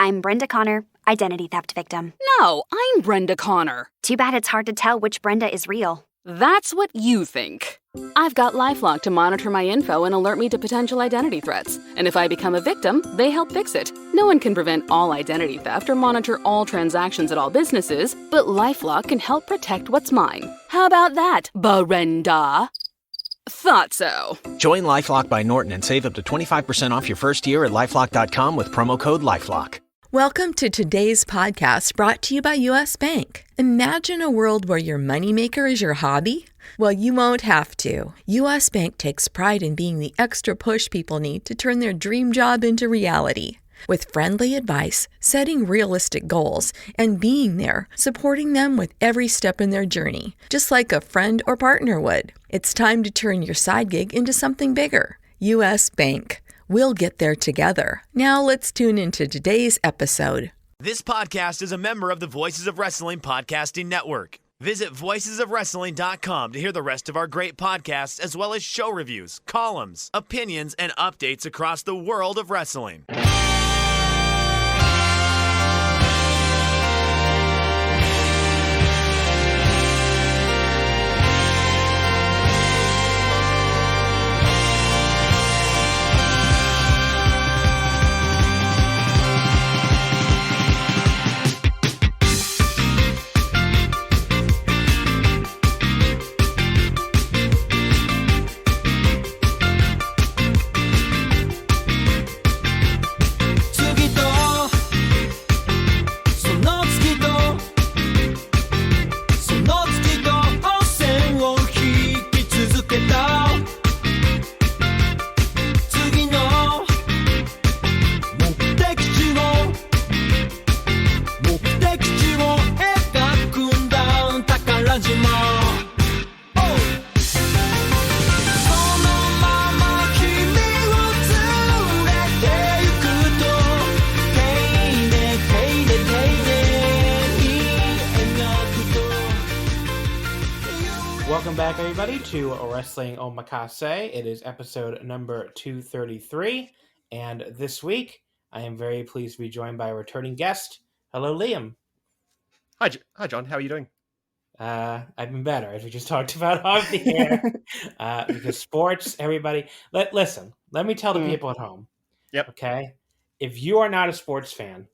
I'm Brenda Connor, identity theft victim. No, I'm Brenda Connor. Too bad it's hard to tell which Brenda is real. That's what you think. I've got LifeLock to monitor my info and alert me to potential identity threats. And if I become a victim, they help fix it. No one can prevent all identity theft or monitor all transactions at all businesses, but LifeLock can help protect what's mine. How about that, Brenda? Thought so. Join LifeLock by Norton and save up to 25% off your first year at LifeLock.com with promo code LifeLock. Welcome to today's podcast brought to you by U.S. Bank. Imagine a world where your moneymaker is your hobby. Well, you won't have to. U.S. Bank takes pride in being the extra push people need to turn their dream job into reality. With friendly advice, setting realistic goals, and being there, supporting them with every step in their journey, just like a friend or partner would. It's time to turn your side gig into something bigger. U.S. Bank. We'll get there together. Now let's tune into today's episode. This podcast is a member of the Voices of Wrestling Podcasting Network. Visit voicesofwrestling.com to hear the rest of our great podcasts, as well as show reviews, columns, opinions, and updates across the world of wrestling. Welcome back, everybody, to Wrestling Omakase. It is episode number 233, and this week I am very pleased to be joined by a returning guest. Hello, Liam. Hi, John. How are you doing? I've been better, as we just talked about off the air. Because sports, everybody... Listen, let me tell the people at home. Yep. Okay? If you are not a sports fan,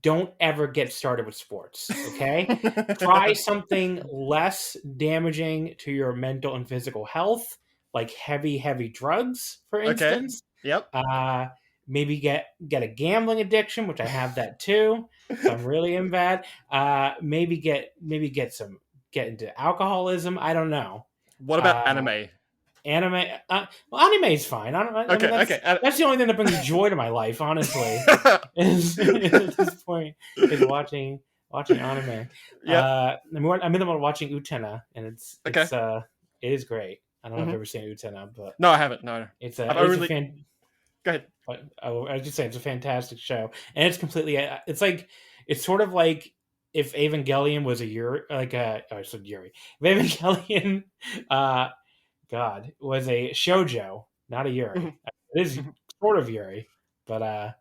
don't ever get started with sports, okay? Try something less damaging to your mental and physical health, like heavy drugs, for instance. Okay. Yep. Maybe get a gambling addiction, which I have that too. So I'm really in bad. Maybe get into alcoholism. I don't know. What about anime? Anime is fine. That's the only thing that brings joy to my life, honestly. is at this point is watching anime. Yeah. I'm in the middle of watching Utena, and it is great. I don't know if you've ever seen Utena, but no, I haven't. No, Go ahead. I was just saying it's a fantastic show, and it's completely. It's sort of like if Evangelion was a Yuri, If Evangelion, was a shoujo, not a Yuri. It is sort of Yuri, but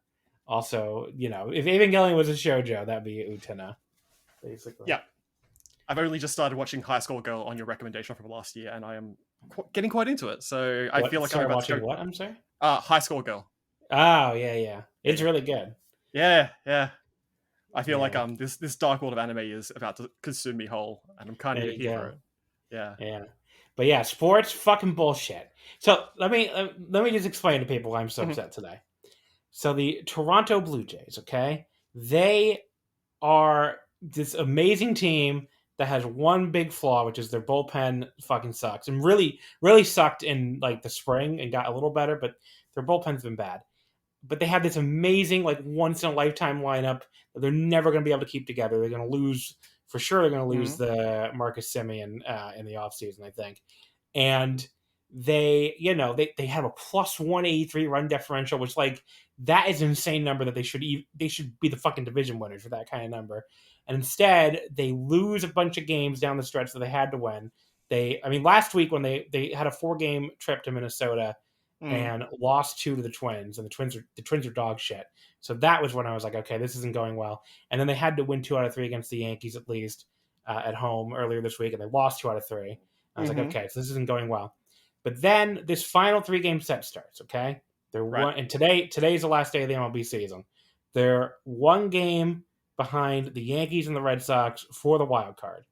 also, if Evangelion was a shoujo, that'd be Utena, basically. Yeah. I've only just started watching High School Girl on your recommendation from last year, and I am getting quite into it. So I feel like I'm about watching what? I'm sorry. High School Girl. Oh yeah, it's really good. Yeah. I feel like this dark world of anime is about to consume me whole, and I'm kind of here for it. Yeah. But yeah, sports fucking bullshit. So let me just explain to people why I'm so upset today. So the Toronto Blue Jays, okay, they are this amazing team that has one big flaw, which is their bullpen fucking sucks, and really sucked in like the spring and got a little better, but their bullpen's been bad. But they have this amazing, like, once in a lifetime lineup that they're never going to be able to keep together. They're going to lose for sure. They're going to lose the Marcus Semien in the offseason, I think. And they have a plus 183 run differential, which, like, that is an insane number that they should be the fucking division winners for that kind of number. And instead, they lose a bunch of games down the stretch that they had to win. Last week when they had a 4-game trip to Minnesota, and lost 2 to the Twins, and the Twins are dog shit. So that was when I was like, okay, this isn't going well. And then they had to win 2 out of 3 against the Yankees at least at home earlier this week, and they lost 2 out of 3. I was like, okay, so this isn't going well. But then this final 3-game set starts. Okay, and today's the last day of the MLB season. They're 1 game behind the Yankees and the Red Sox for the wild card.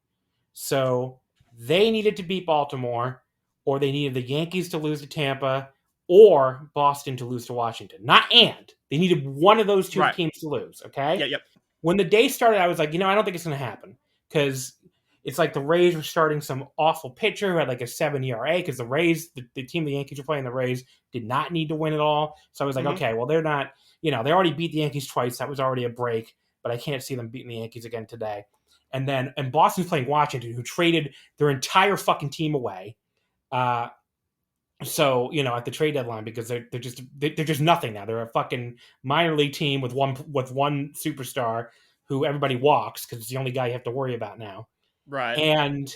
So they needed to beat Baltimore, or they needed the Yankees to lose to Tampa, or Boston to lose to Washington. Not and. They needed one of those 2 teams to lose, okay? Yeah, yep. When the day started, I was like, I don't think it's going to happen. Because it's like the Rays were starting some awful pitcher who had like a 7 ERA, because the Rays, the team the Yankees were playing, the Rays, did not need to win at all. So I was like, okay, well, they're not, they already beat the Yankees twice. That was already a break. But I can't see them beating the Yankees again today. And Boston's playing Washington, who traded their entire fucking team away. So, at the trade deadline, because they're just nothing now. They're a fucking minor league team with one superstar who everybody walks because it's the only guy you have to worry about now. Right. And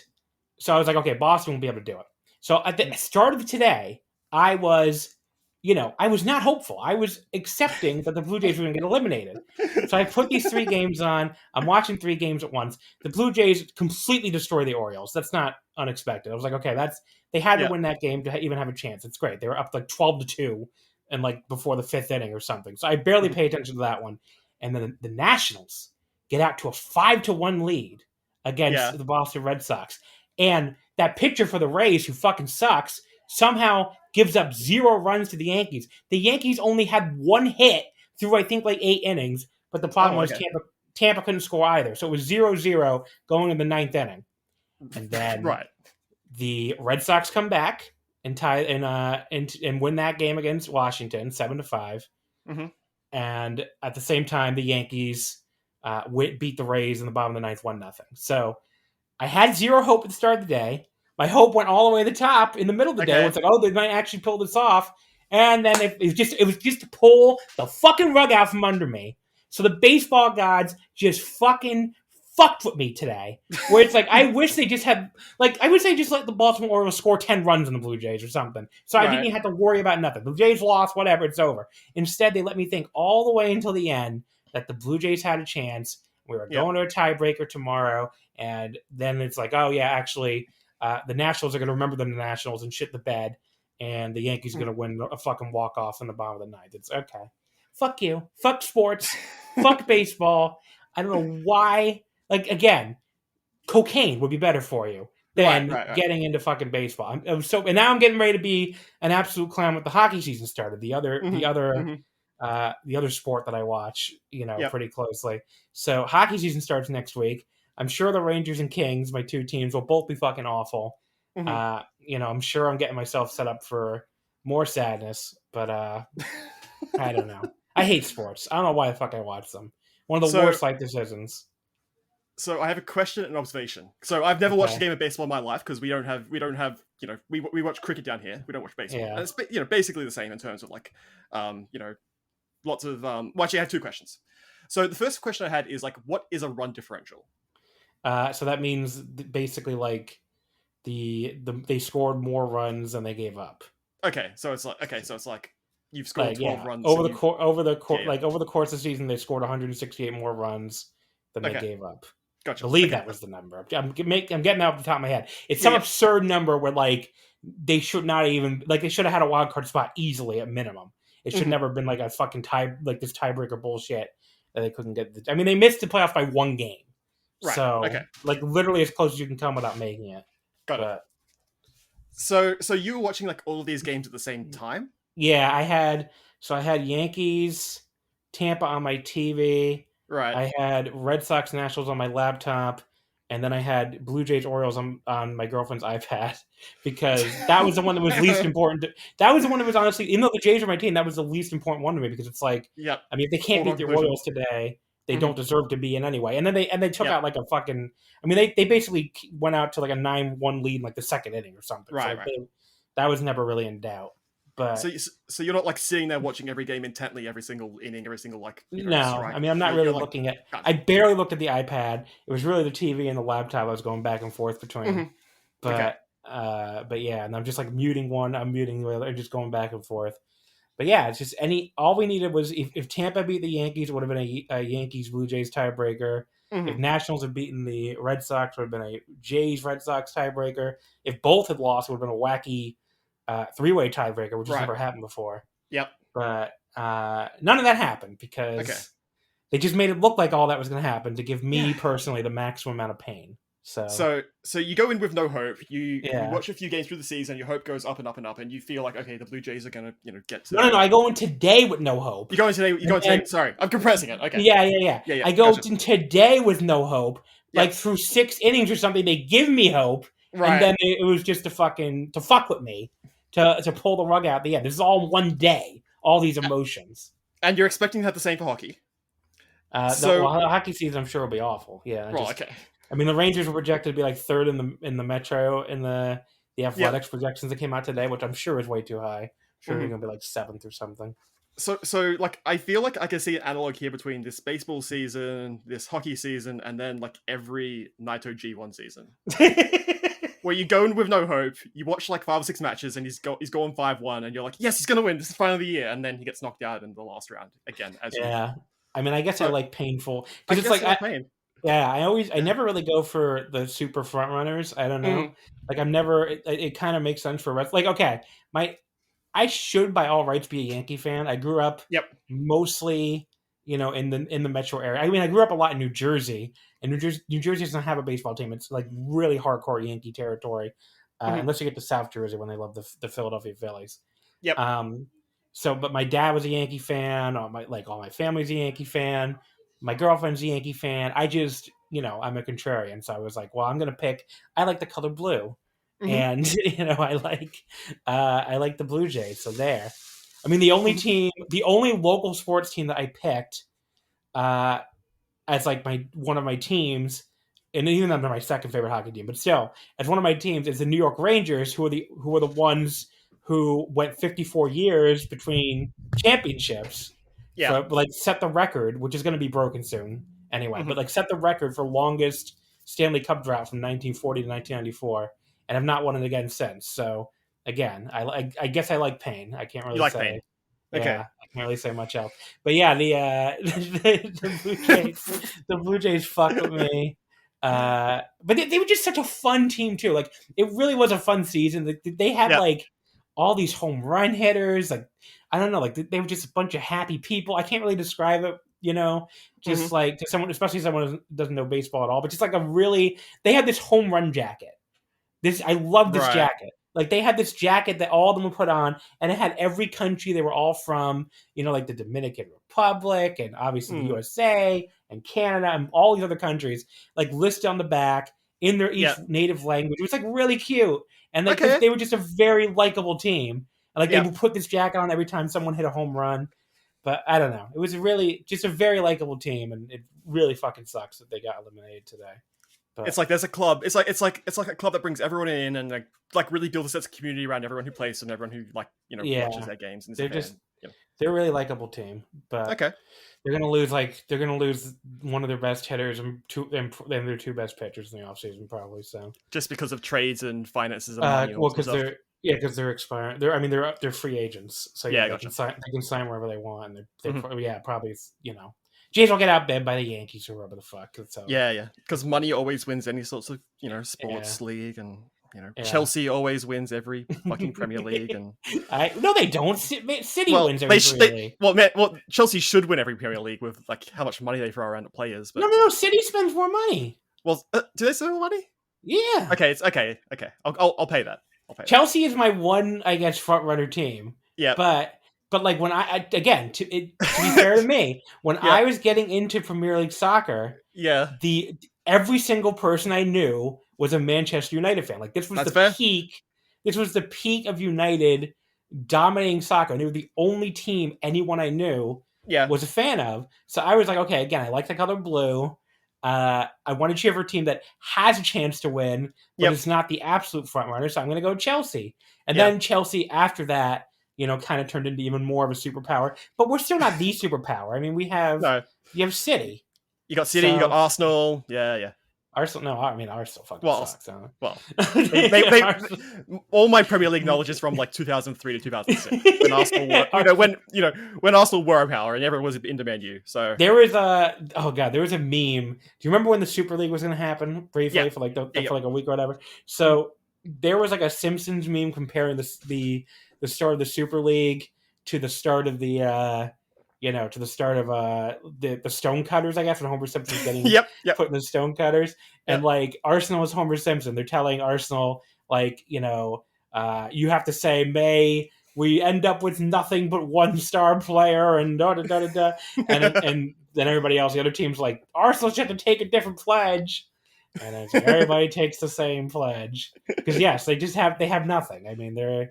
so I was like, okay, Boston will be able to do it. So at the start of today, I was not hopeful. I was accepting that the Blue Jays were going to get eliminated. So I put these 3 games on. I'm watching 3 games at once. The Blue Jays completely destroy the Orioles. That's not unexpected. I was like, okay, they had to win that game to even have a chance. It's great. They were up like 12-2 and like before the 5th inning or something. So I barely pay attention to that one. And then the Nationals get out to a 5-1 lead against the Boston Red Sox. And that pitcher for the Rays, who fucking sucks, somehow gives up 0 runs to the Yankees. The Yankees only had 1 hit through, I think, like 8 innings, but the problem was Tampa couldn't score either. So it was 0-0 going in the 9th inning. And then the Red Sox come back and tie and win that game against Washington 7-5. And at the same time, the Yankees beat the Rays in the bottom of the 9th 1-0. So I had 0 hope at the start of the day. My hope went all the way to the top in the middle of the day. It's like, they might actually pull this off. And then it was just to pull the fucking rug out from under me. So the baseball gods just fucking fucked with me today. Where it's like, I wish they just let the Baltimore Orioles score 10 runs on the Blue Jays or something. So I didn't even have to worry about nothing. The Jays lost, whatever, it's over. Instead, they let me think all the way until the end that the Blue Jays had a chance. We were going to a tiebreaker tomorrow. And then it's like, oh yeah, actually, the Nationals are going to remember the Nationals and shit the bed, and the Yankees are going to win a fucking walk-off in the bottom of the 9th. It's okay. Fuck you. Fuck sports. Fuck baseball. I don't know why. Like, again, cocaine would be better for you than getting into fucking baseball. And now I'm getting ready to be an absolute clown with the hockey season started. The other sport that I watch, pretty closely. So hockey season starts next week. I'm sure the Rangers and Kings, my 2 teams, will both be fucking awful. I'm sure I'm getting myself set up for more sadness, but I don't know. I hate sports. I don't know why the fuck I watch them. One of the worst life decisions. So I have a question and observation. So I've never watched a game of baseball in my life because we don't have we watch cricket down here. We don't watch baseball. Yeah. And it's basically the same in terms of like lots of actually I have 2 questions. So the first question I had is like, what is a run differential? So that means basically like they scored more runs than they gave up. So it's like you've scored 12 runs over the course of the season. They scored 168 more runs than they gave up. Gotcha. I believe that was the number. I'm getting that off the top of my head. It's some absurd number where like they should not even they should have had a wild card spot easily at minimum. It should never have been like a fucking this tiebreaker bullshit that they couldn't get. I mean, they missed the playoff by 1 game. Right. So, like, literally as close as you can come without making it. Got it. So you were watching, like, all of these games at the same time? Yeah, I had Yankees, Tampa on my TV. Right. I had Red Sox Nationals on my laptop. And then I had Blue Jays Orioles on my girlfriend's iPad because that was the one that was least important. That was the one that was honestly, even though the Jays were my team, that was the least important one to me because it's like, I mean, if they can't beat the Orioles today, they don't deserve to be in anyway. And then they took out like a fucking. I mean, they basically went out to like a 9-1 lead in like the 2nd inning or something. Right. So that was never really in doubt. But so you're not like sitting there watching every game intently, every single inning, every single like. No, I mean I'm not really looking at. I barely looked at the iPad. It was really the TV and the laptop I was going back and forth between. But But yeah, and I'm just like muting one, I'm muting the other, and just going back and forth. But yeah, it's just all we needed was if Tampa beat the Yankees, it would have been a Yankees Blue Jays tiebreaker. Mm-hmm. If Nationals had beaten the Red Sox, it would have been a Jays Red Sox tiebreaker. If both had lost, it would have been a wacky three-way tiebreaker, which has never happened before. Yep. But none of that happened because they just made it look like all that was going to happen to give me personally the maximum amount of pain. So you go in with no hope. You watch a few games through the season. Your hope goes up and up and up, and you feel like, okay, the Blue Jays are gonna, get to. No. I go in today with no hope. You go in today. Sorry, I'm compressing it. Okay. Yeah. I go in today with no hope. Like through 6 innings or something, they give me hope, and then it was just to fuck with me, to pull the rug out at the end. This is all in one day. All these emotions. And you're expecting to have the same for hockey. The hockey season, I'm sure, will be awful. Yeah. Okay. I mean, the Rangers were projected to be like third in the Metro in the Athletics projections that came out today, which I'm sure is way too high. I'm sure they're going to be like 7th or something. So like, I feel like I can see an analog here between this baseball season, this hockey season, and then like every Naito G1 season, where you go in with no hope. You watch like 5 or 6 matches, and he's going 5-1, and you're like, yes, he's going to win. This is the final of the year, and then he gets knocked out in the last round again. I mean, I guess I like painful because it's like pain. Yeah, I never really go for the super front runners. I don't know. Like I'm never. It kind of makes sense for wrestling. Like okay, I should by all rights be a Yankee fan. I grew up mostly, in the metro area. I mean, I grew up a lot in New Jersey, and New Jersey doesn't have a baseball team. It's like really hardcore Yankee territory, unless you get to South Jersey when they love the Philadelphia Phillies. Yep. But my dad was a Yankee fan. All my family's a Yankee fan. My girlfriend's a Yankee fan. I just, I'm a contrarian. So I was like, well, I'm going to I like the color blue. And, I like the Blue Jays. So there. I mean, the only local sports team that I picked as like one of my teams, and even though they're my second favorite hockey team, but still, as one of my teams is the New York Rangers, who are the ones who went 54 years between championships. Yeah, so, set the record, which is going to be broken soon anyway. But set the record for longest Stanley Cup drought from 1940 to 1994, and have not won it again since. So again, I guess I like pain. I can't really say. Pain. Okay, yeah, I can't really say much else. But yeah, the Blue Jays fuck with me. But they were just such a fun team too. Like it really was a fun season. They had all these home run hitters. Like I don't know, like they were just a bunch of happy people. I can't really describe it, just like to someone, especially someone who doesn't know baseball at all. But just like they had this home run jacket. I love this jacket. Like they had this jacket that all of them would put on, and it had every country they were all from. Like the Dominican Republic, and obviously the USA and Canada, and all these other countries, like listed on the back in their each native language. It was like really cute, and they were just a very likable team. Like they would put this jacket on every time someone hit a home run. But I don't know. It was really just a very likable team, and it really fucking sucks that they got eliminated today. But it's like there's a club. It's like a club that brings everyone in and like really builds a sense of community around everyone who plays and everyone who watches their games. And they're a really likable team. But they're gonna lose one of their best hitters and their 2 best pitchers in the offseason probably. So just because of trades and finances and money. Because they're expiring. They're free agents, so they can sign wherever they want. And probably Jays will get outbid by the Yankees or whoever the fuck. So because money always wins any sorts of sports league, and Chelsea always wins every fucking Premier League. And no, they don't. City wins every Premier League. Well, Chelsea should win every Premier League with like how much money they throw around at players. But no, City spends more money. Well, do they spend more money? Yeah. Okay, it's okay. I'll pay that. Chelsea is my one, I guess, front runner team. Yeah, but like when to be fair to me, when I was getting into Premier League soccer, every single person I knew was a Manchester United fan. Like this was peak. This was the peak of United dominating soccer, and they were the only team anyone I knew was a fan of. So I was like, okay, again, I like the color blue. I want to cheer for a team that has a chance to win, but it's not the absolute front runner. So I'm going to go Chelsea, and then Chelsea after that, kind of turned into even more of a superpower. But we're still not the superpower. I mean, you have City. You got City. You got Arsenal. Yeah. Arsenal, no, I mean Arsenal fucking sucks. Huh? Well, they all my Premier League knowledge is from like 2003 to 2006 when Arsenal were, when Arsenal were a power and everyone was into Man U. So there was there was a meme. Do you remember when the Super League was going to happen briefly for like for like a week or whatever? So there was like a Simpsons meme comparing the start of the Super League to the start of the to the start of the Stonecutters, I guess, when Homer Simpson's getting put in the Stonecutters. And like Arsenal is Homer Simpson. They're telling Arsenal, like, you have to say, may we end up with nothing but one star player and da da da da da. And then everybody else, the other team's like, Arsenal should have to take a different pledge. And it's like, everybody takes the same pledge. Because yes, they have nothing. I mean, they're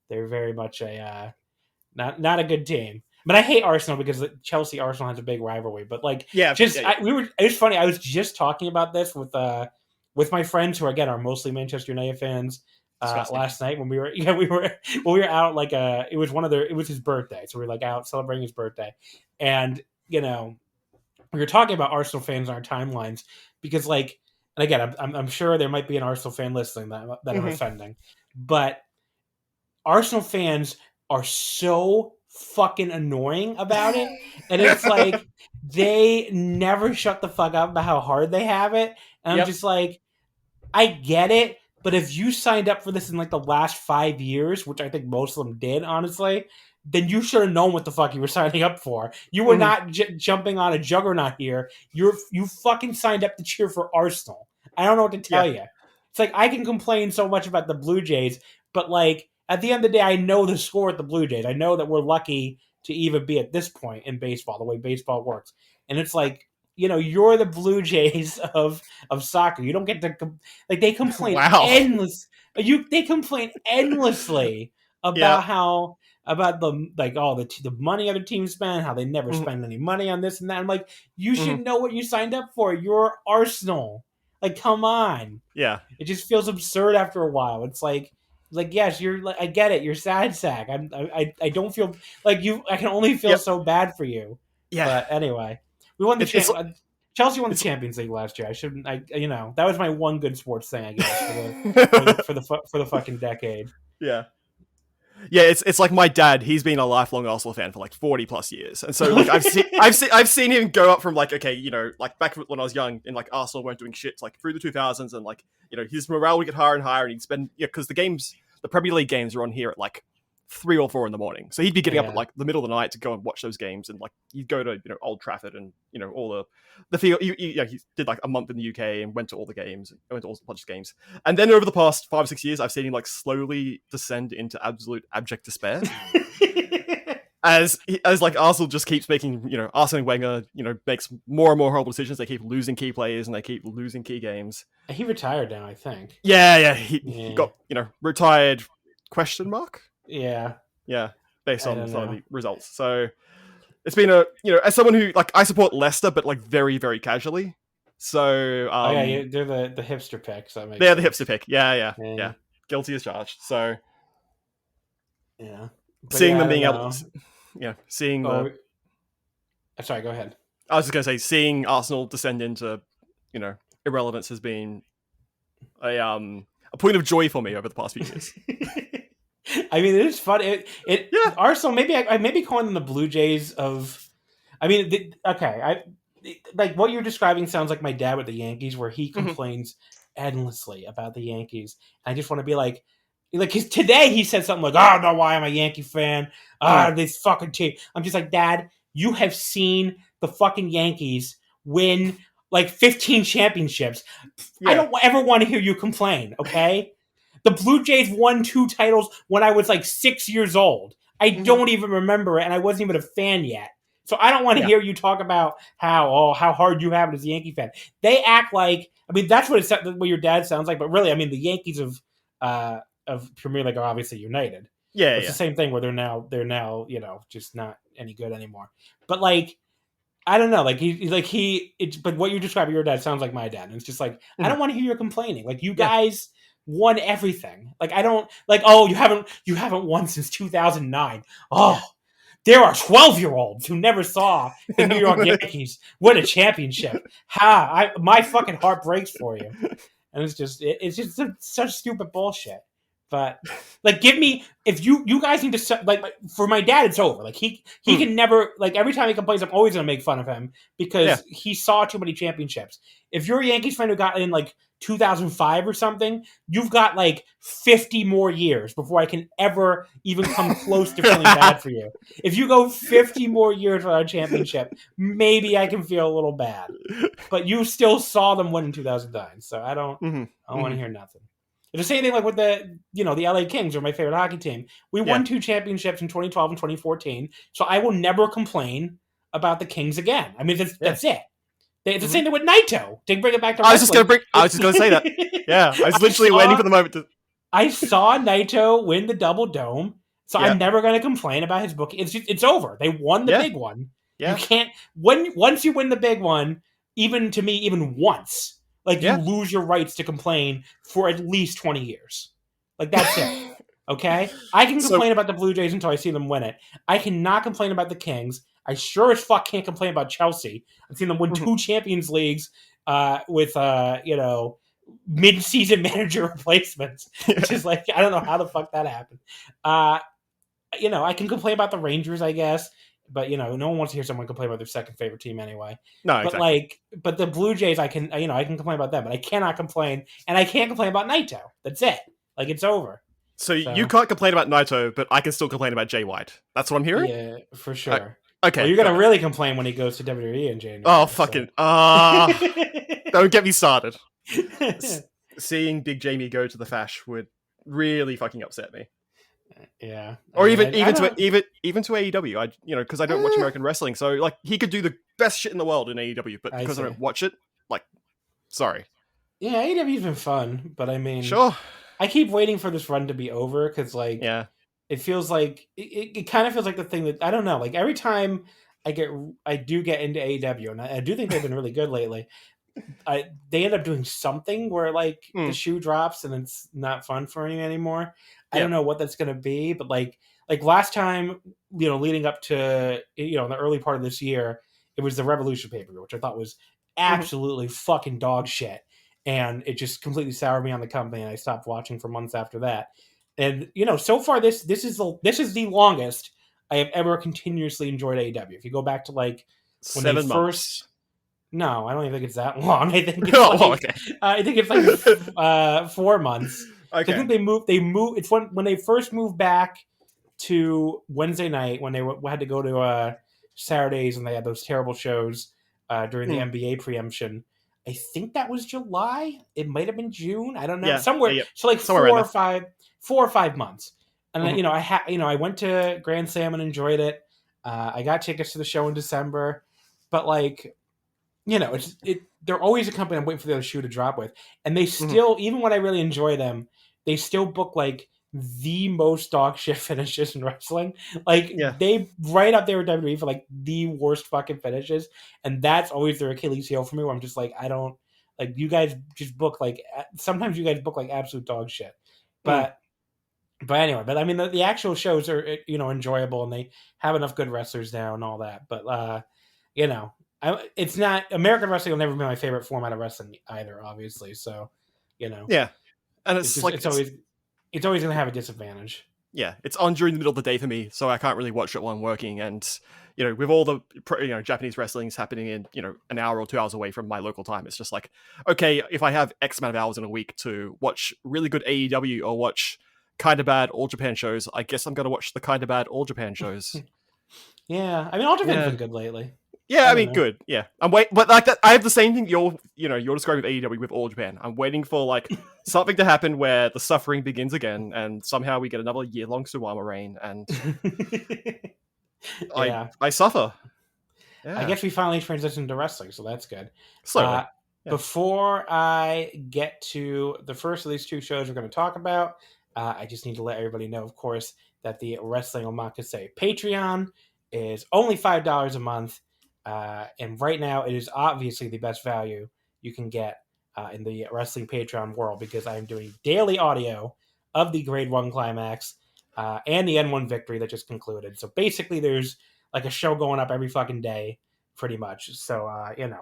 they're very much a not a good team. But I hate Arsenal because Chelsea Arsenal has a big rivalry. But like, it was funny. I was just talking about this with my friends who again are mostly Manchester United fans last night when we were out like it was his birthday, so we were like out celebrating his birthday, and we were talking about Arsenal fans on our timelines because like, and again I'm sure there might be an Arsenal fan listening that are offending, but Arsenal fans are so fucking annoying about it, and it's like they never shut the fuck up about how hard they have it, and I'm just like, I get it, but if you signed up for this in like the last 5 years, which I think most of them did, honestly, then you should have known what the fuck you were signing up for. You were not jumping on a juggernaut here. You fucking signed up to cheer for Arsenal. I don't know what to tell you. It's like, I can complain so much about the Blue Jays, but like, at the end of the day, I know the score at the Blue Jays. I know that we're lucky to even be at this point in baseball, the way baseball works. And it's like, you're the Blue Jays of soccer. You don't get to they complain They complain endlessly about about the money other teams spend, how they never spend any money on this and that. I'm like, you should know what you signed up for. You're Arsenal. Like, come on. Yeah. It just feels absurd after a while. It's like, yes, you're like, I get it. You're sad sack. I don't feel like you. I can only feel so bad for you. Yeah. But anyway, we won the Chelsea won the Champions League last year. I shouldn't. That was my one good sports thing, I guess, for the fucking decade. Yeah. Yeah, it's like my dad. He's been a lifelong Arsenal fan for like 40 plus years, and so like I've seen him go up from like, like back when I was young and like Arsenal weren't doing shit, like through the 2000s, and like his morale would get higher and higher, and he'd spend because the Premier League games are on here at like 3 or 4 in the morning, so he'd be getting up at like the middle of the night to go and watch those games, and like he'd go to Old Trafford and all the field. He did like a month in the UK and went to all the games, went to all a bunch of games, and then over the past 5 or 6 years, I've seen him like slowly descend into absolute abject despair. As like Arsenal just keeps making Arsene Wenger makes more and more horrible decisions. They keep losing key players and they keep losing key games. He retired now, I think. Yeah. He got retired ? Yeah, based on some of the results. So it's been as someone who like I support Leicester, but like very very casually. So they're the hipster pick. So they're the hipster pick. Yeah. Guilty as charged. So yeah, seeing them being able to. Seeing sorry, go ahead. I was just going to say, seeing Arsenal descend into, irrelevance has been a point of joy for me over the past few years. I mean, it is fun. Arsenal, maybe I may be calling them the Blue Jays of. I mean, like what you're describing sounds like my dad with the Yankees, where he complains endlessly about the Yankees. And I just want to be like. Like, cause today he said something like, "Oh no, why I'm a Yankee fan? This fucking team." I'm just like, Dad, you have seen the fucking Yankees win like 15 championships. Yeah. I don't ever want to hear you complain. Okay, the Blue Jays won 2 titles when I was like 6 years old. I don't even remember it, and I wasn't even a fan yet. So I don't want to hear you talk about how hard you have it as a Yankee fan. They act like, I mean, that's what your dad sounds like, but really, I mean, the Yankees of Premier League are obviously United. Yeah, it's the same thing where they're now just not any good anymore. But like, I don't know, but what you describe your dad sounds like my dad. And it's just like, I don't want to hear you complaining. Like, you guys won everything. Like, I don't like, oh, you haven't won since 2009. Oh, there are 12-year-olds who never saw the New York Yankees win a championship. My fucking heart breaks for you. And it's just such stupid bullshit. But like, give me, if you guys need to, like, for my dad, it's over. Like he can never, like, every time he complains, I'm always gonna make fun of him because he saw too many championships. If you're a Yankees fan who got in like 2005 or something, you've got like 50 more years before I can ever even come close to feeling bad for you. If you go 50 more years without a championship, maybe I can feel a little bad. But you still saw them win in 2009, so I don't want to hear nothing. It's the same thing like with the LA Kings are my favorite hockey team. We won 2 championships in 2012 and 2014, so I will never complain about the Kings again. I mean, that's it. It's the same thing with Naito. To bring it back to wrestling. I was just going to say that. Yeah, I was literally waiting for the moment to. I saw Naito win the Double Dome, so I'm never going to complain about his booking. It's over. They won the big one. Yeah. You can't once you win the big one, even once, like you lose your rights to complain for at least 20 years. Like that's it. Okay? I can complain about the Blue Jays until I see them win it. I cannot complain about the Kings. I sure as fuck can't complain about Chelsea. I've seen them win 2 Champions Leagues with mid-season manager replacements. Which is like, I don't know how the fuck that happened. I can complain about the Rangers, I guess. But no one wants to hear someone complain about their second favorite team anyway. No, exactly. But the Blue Jays, I can complain about them, but I cannot complain, and I can't complain about Naito. That's it. Like it's over. So you can't complain about Naito, but I can still complain about Jay White. That's what I'm hearing. Yeah, for sure. Okay, well, you're gonna really complain when he goes to WWE in January. Oh fucking! Don't get me started. Seeing Big Jamie go to the Fash would really fucking upset me. Yeah, or even to AEW. Because I don't watch American wrestling, so like he could do the best shit in the world in AEW, but because I don't watch it, like, sorry. Yeah, AEW's been fun, but I mean, sure. I keep waiting for this run to be over because, like, it feels like it kind of feels like the thing that I don't know. Like every time I do get into AEW, and I do think they've been really good lately. They end up doing something where like the shoe drops and it's not fun for me anymore. I don't know what that's going to be, but like last time, leading up to, in the early part of this year, it was the Revolution pay-per-view, which I thought was absolutely fucking dog shit. And it just completely soured me on the company. And I stopped watching for months after that. And, so far this is the longest I have ever continuously enjoyed AEW. If you go back to like when 7 months. No, I don't even think it's that long. I think it's I think it's like 4 months. Okay. I think they moved. It's when they first moved back to Wednesday night when they had to go to Saturdays and they had those terrible shows during the NBA preemption. I think that was July. It might have been June. I don't know. Somewhere. Yeah. So like somewhere 4 or 5 months. And then, I went to Grand Slam and enjoyed it. I got tickets to the show in December, but like, they're always a company I'm waiting for the other shoe to drop with. And they still, even when I really enjoy them, they still book like the most dog shit finishes in wrestling. Like they right up there with WWE for like the worst fucking finishes. And that's always their Achilles heel for me, where I'm just like, I don't like, you guys just book like, sometimes you guys book like absolute dog shit. But anyway, I mean, the actual shows are, enjoyable and they have enough good wrestlers now and all that. But, it's not, American wrestling will never be my favorite format of wrestling either, obviously. So, Yeah. And it's always going to have a disadvantage. Yeah. It's on during the middle of the day for me, so I can't really watch it while I'm working. And, with all the, Japanese wrestling's happening in, an hour or 2 hours away from my local time, it's just like, okay, if I have X amount of hours in a week to watch really good AEW or watch kind of bad All Japan shows, I guess I'm going to watch the kind of bad All Japan shows. Yeah. I mean, All Japan's been good lately. Yeah, I mean, good. Yeah, I'm but like that. I have the same thing you're describing with AEW with All Japan. I'm waiting for like something to happen where the suffering begins again, and somehow we get another year-long Suwama reign, and I suffer. Yeah. I guess we finally transitioned to wrestling, so that's good. Slowly. Before I get to the first of these 2 shows we're going to talk about, I just need to let everybody know, of course, that the Wrestling Omakase Patreon is only $5 a month. And right now, it is obviously the best value you can get in the wrestling Patreon world, because I am doing daily audio of the Grade 1 Climax. and the N-1 victory that just concluded. So basically there's like a show going up every fucking day, pretty much. So,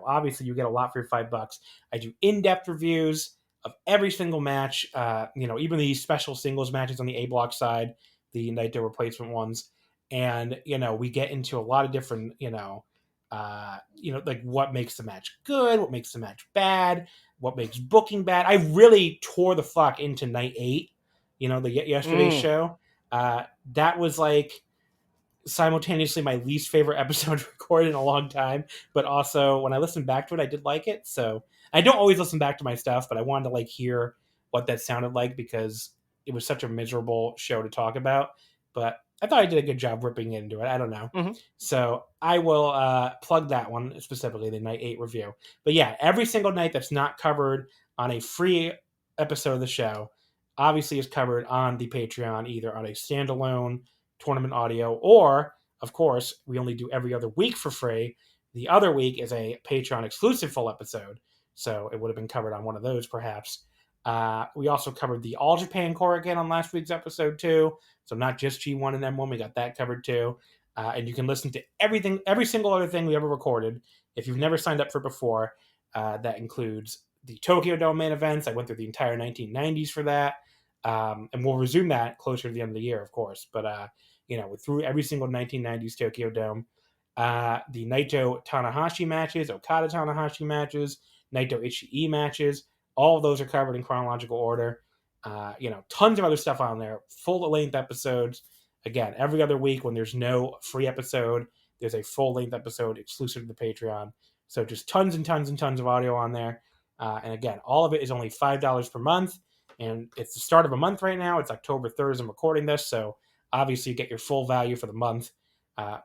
obviously you get a lot for your $5. I do in-depth reviews of every single match, even the special singles matches on the A block side, the Naito replacement ones. And, we get into a lot of different, like what makes the match good, what makes the match bad, what makes booking bad. I really tore the fuck into night 8, the yesterday's show. That was like simultaneously my least favorite episode recorded in a long time, but also when I listened back to it, I did like it. So I don't always listen back to my stuff, but I wanted to like hear what that sounded like because it was such a miserable show to talk about. But I thought I did a good job ripping into it. I don't know. Mm-hmm. So I will plug that one specifically, the night 8 review. But yeah, every single night that's not covered on a free episode of the show obviously is covered on the Patreon, either on a standalone tournament audio, or of course we only do every other week for free. The other week is a Patreon exclusive full episode, so it would have been covered on one of those perhaps. We also covered the All Japan Korakuen on last week's episode too, so not just G1 and M1, we got that covered too. And you can listen to every single other thing we ever recorded if you've never signed up for before. That includes the Tokyo Dome main events. I went through the entire 1990s for that. And we'll resume that closer to the end of the year, of course. But, through every single 1990s Tokyo Dome, the Naito Tanahashi matches, Okada Tanahashi matches, Naito Ishii matches, all of those are covered in chronological order. Tons of other stuff on there, full-length episodes. Again, every other week when there's no free episode, there's a full-length episode exclusive to the Patreon. So just tons and tons and tons of audio on there. And again, all of it is only $5 per month. And it's the start of a month right now. It's October 3rd as I'm recording this. So obviously you get your full value for the month.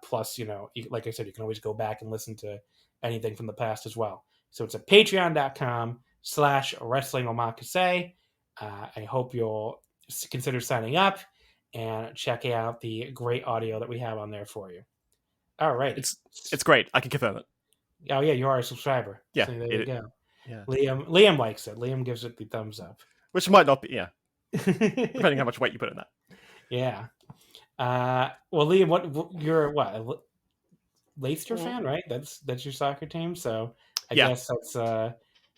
Plus, like I said, you can always go back and listen to anything from the past as well. So it's at patreon.com/Wrestling Omakase. I hope you'll consider signing up and check out the great audio that we have on there for you. All right. It's great. I can confirm it. Oh, yeah, you are a subscriber. Yeah. So there you go. Yeah. Liam likes it. Liam gives it the thumbs up. Which might not be, yeah. Depending how much weight you put in that. Yeah. Well, Liam, you're a Leicester fan, right? That's your soccer team. So I guess that's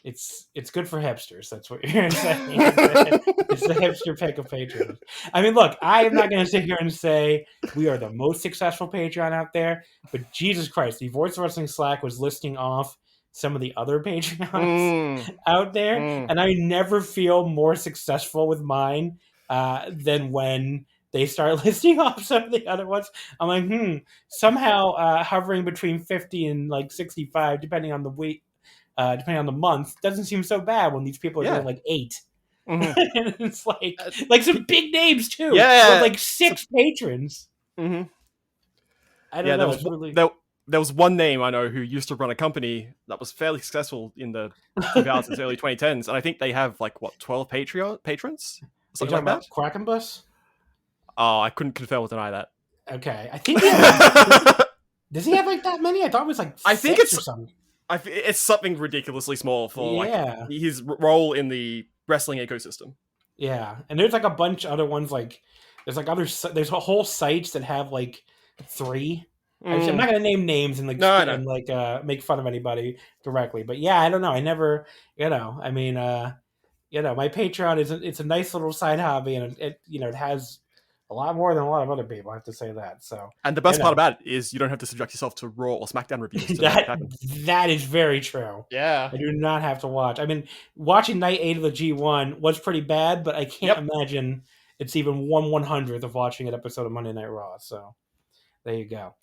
it's good for hipsters. That's what you're saying. It's the hipster pick of Patreon. I mean, look, I am not going to sit here and say we are the most successful Patreon out there, but Jesus Christ, the Voice of Wrestling Slack was listing off some of the other Patreons out there, and I never feel more successful with mine than when they start listing off some of the other ones. I'm like, somehow hovering between 50 and like 65, depending on the week, depending on the month, doesn't seem so bad when these people are doing like 8. And it's like some big names too. Yeah, with like 6 patrons. Mm-hmm. I don't know. There was one name I know wwho used to run a company that was fairly successful in the 2000s, early 2010s, and I think they have 12 patrons? Something like that? Krakenbus? Oh, I couldn't confirm or deny that. Okay, I think does he have like that many? I thought it was like 6 I think it's or something. It's something ridiculoly small for his role in the wrestling ecosystem. Yeah, and there's like a bunch of other ones. Like there's a whole sites that have like 3. I'm not gonna name names and make fun of anybody directly, but yeah, I don't know. I never, I mean, my Patreon it's a nice little side hobby, and it has a lot more than a lot of other people. I have to say that. So, and the best part about it is you don't have to subject yourself to Raw or SmackDown reviews. That is very true. Yeah, I do not have to watch. I mean, watching night 8 of the G1 was pretty bad, but I can't imagine it's even 1/100th of watching an episode of Monday Night Raw. So, there you go.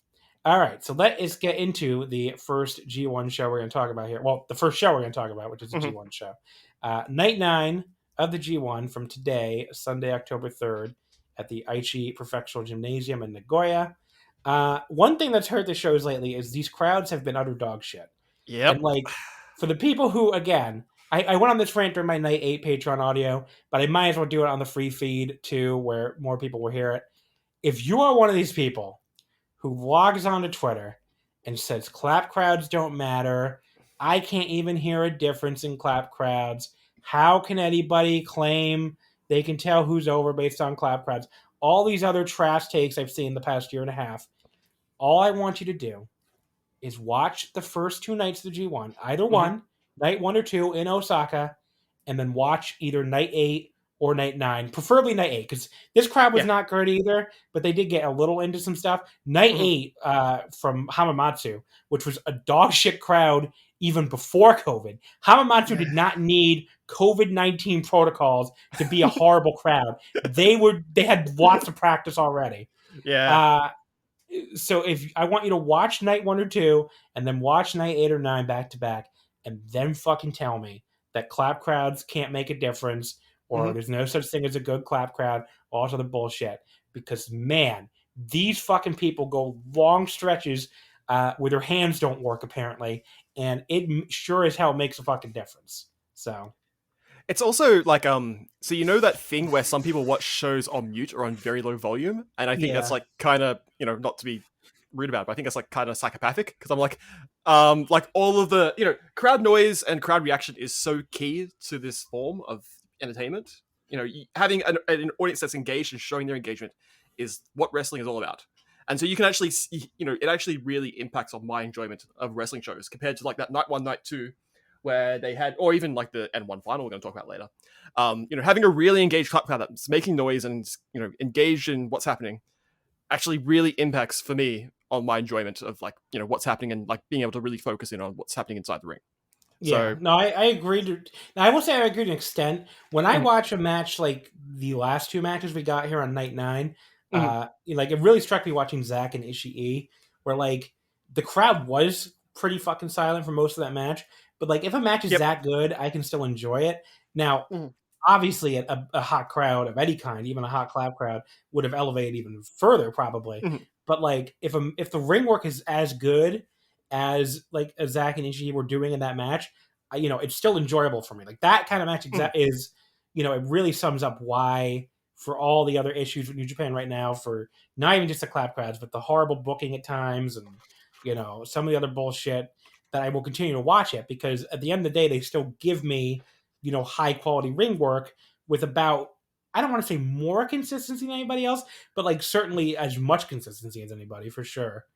All right, so let us get into the first G1 show we're going to talk about here. Well, the first show we're going to talk about, which is the G1 show. Night 9 of the G1 from today, Sunday, October 3rd, at the Aichi Prefectural Gymnasium in Nagoya. One thing that's hurt the shows lately is these crowds have been utter dog shit. Yep. And for the people who, again, I went on this rant during my Night 8 Patreon audio, but I might as well do it on the free feed too, where more people will hear it. If you are one of these people who logs onto Twitter and says clap crowds don't matter, I can't even hear a difference in clap crowds, how can anybody claim they can tell who's over based on clap crowds? all these other trash takes I've seen the past year and a half. All I want you to do is watch the first 2 nights of the G1, either one, night 1 or 2 in Osaka, and then watch either night 8 or night 9, preferably night 8, because this crowd was not great either, but they did get a little into some stuff. Night 8 from Hamamatsu, which was a dog shit crowd even before COVID. Hamamatsu did not need COVID-19 protocols to be a horrible crowd. They had lots of practice already. Yeah. So if I want you to watch night 1 or 2 and then watch night 8 or 9 back to back, and then fucking tell me that clap crowds can't make a difference, or there's no such thing as a good clap crowd, all sort of bullshit. Because man, these fucking people go long stretches where their hands don't work apparently, and it sure as hell makes a fucking difference. So it's also like so you know that thing where some people watch shows on mute or on very low volume, and I think that's like kind of, you know, not to be rude about it, but I think it's like kind of psychopathic, because I'm like all of the, you know, crowd noise and crowd reaction is so key to this form of entertainment. You know, having an audience that's engaged and showing their engagement is what wrestling is all about. And so you can actually see, you know, it actually really impacts on my enjoyment of wrestling shows compared to like that night 1, night 2, where they had, or even like the N-1 final we're going to talk about later. You know, having a really engaged clap crowd that's making noise and, you know, engaged in what's happening actually really impacts for me on my enjoyment of, like, you know, what's happening and like being able to really focus in on what's happening inside the ring. Yeah, so, no, I agree. Now, I will say I agree to an extent. When I watch a match like the last 2 matches we got here on night 9, like it really struck me watching Zack and Ishii, where like the crowd was pretty fucking silent for most of that match. But like if a match is that good, I can still enjoy it. Now, obviously, a hot crowd of any kind, even a hot clap crowd, would have elevated even further probably. But like if the ring work is as good as like Zack and Ishii were doing in that match, you know, it's still enjoyable for me. Like that kind of match is, you know, it really sums up why, for all the other issues with New Japan right now, for not even just the clap crowds, but the horrible booking at times and, you know, some of the other bullshit, that I will continue to watch it, because at the end of the day, they still give me, you know, high quality ring work with about, I don't want to say more consistency than anybody else, but like certainly as much consistency as anybody, for sure.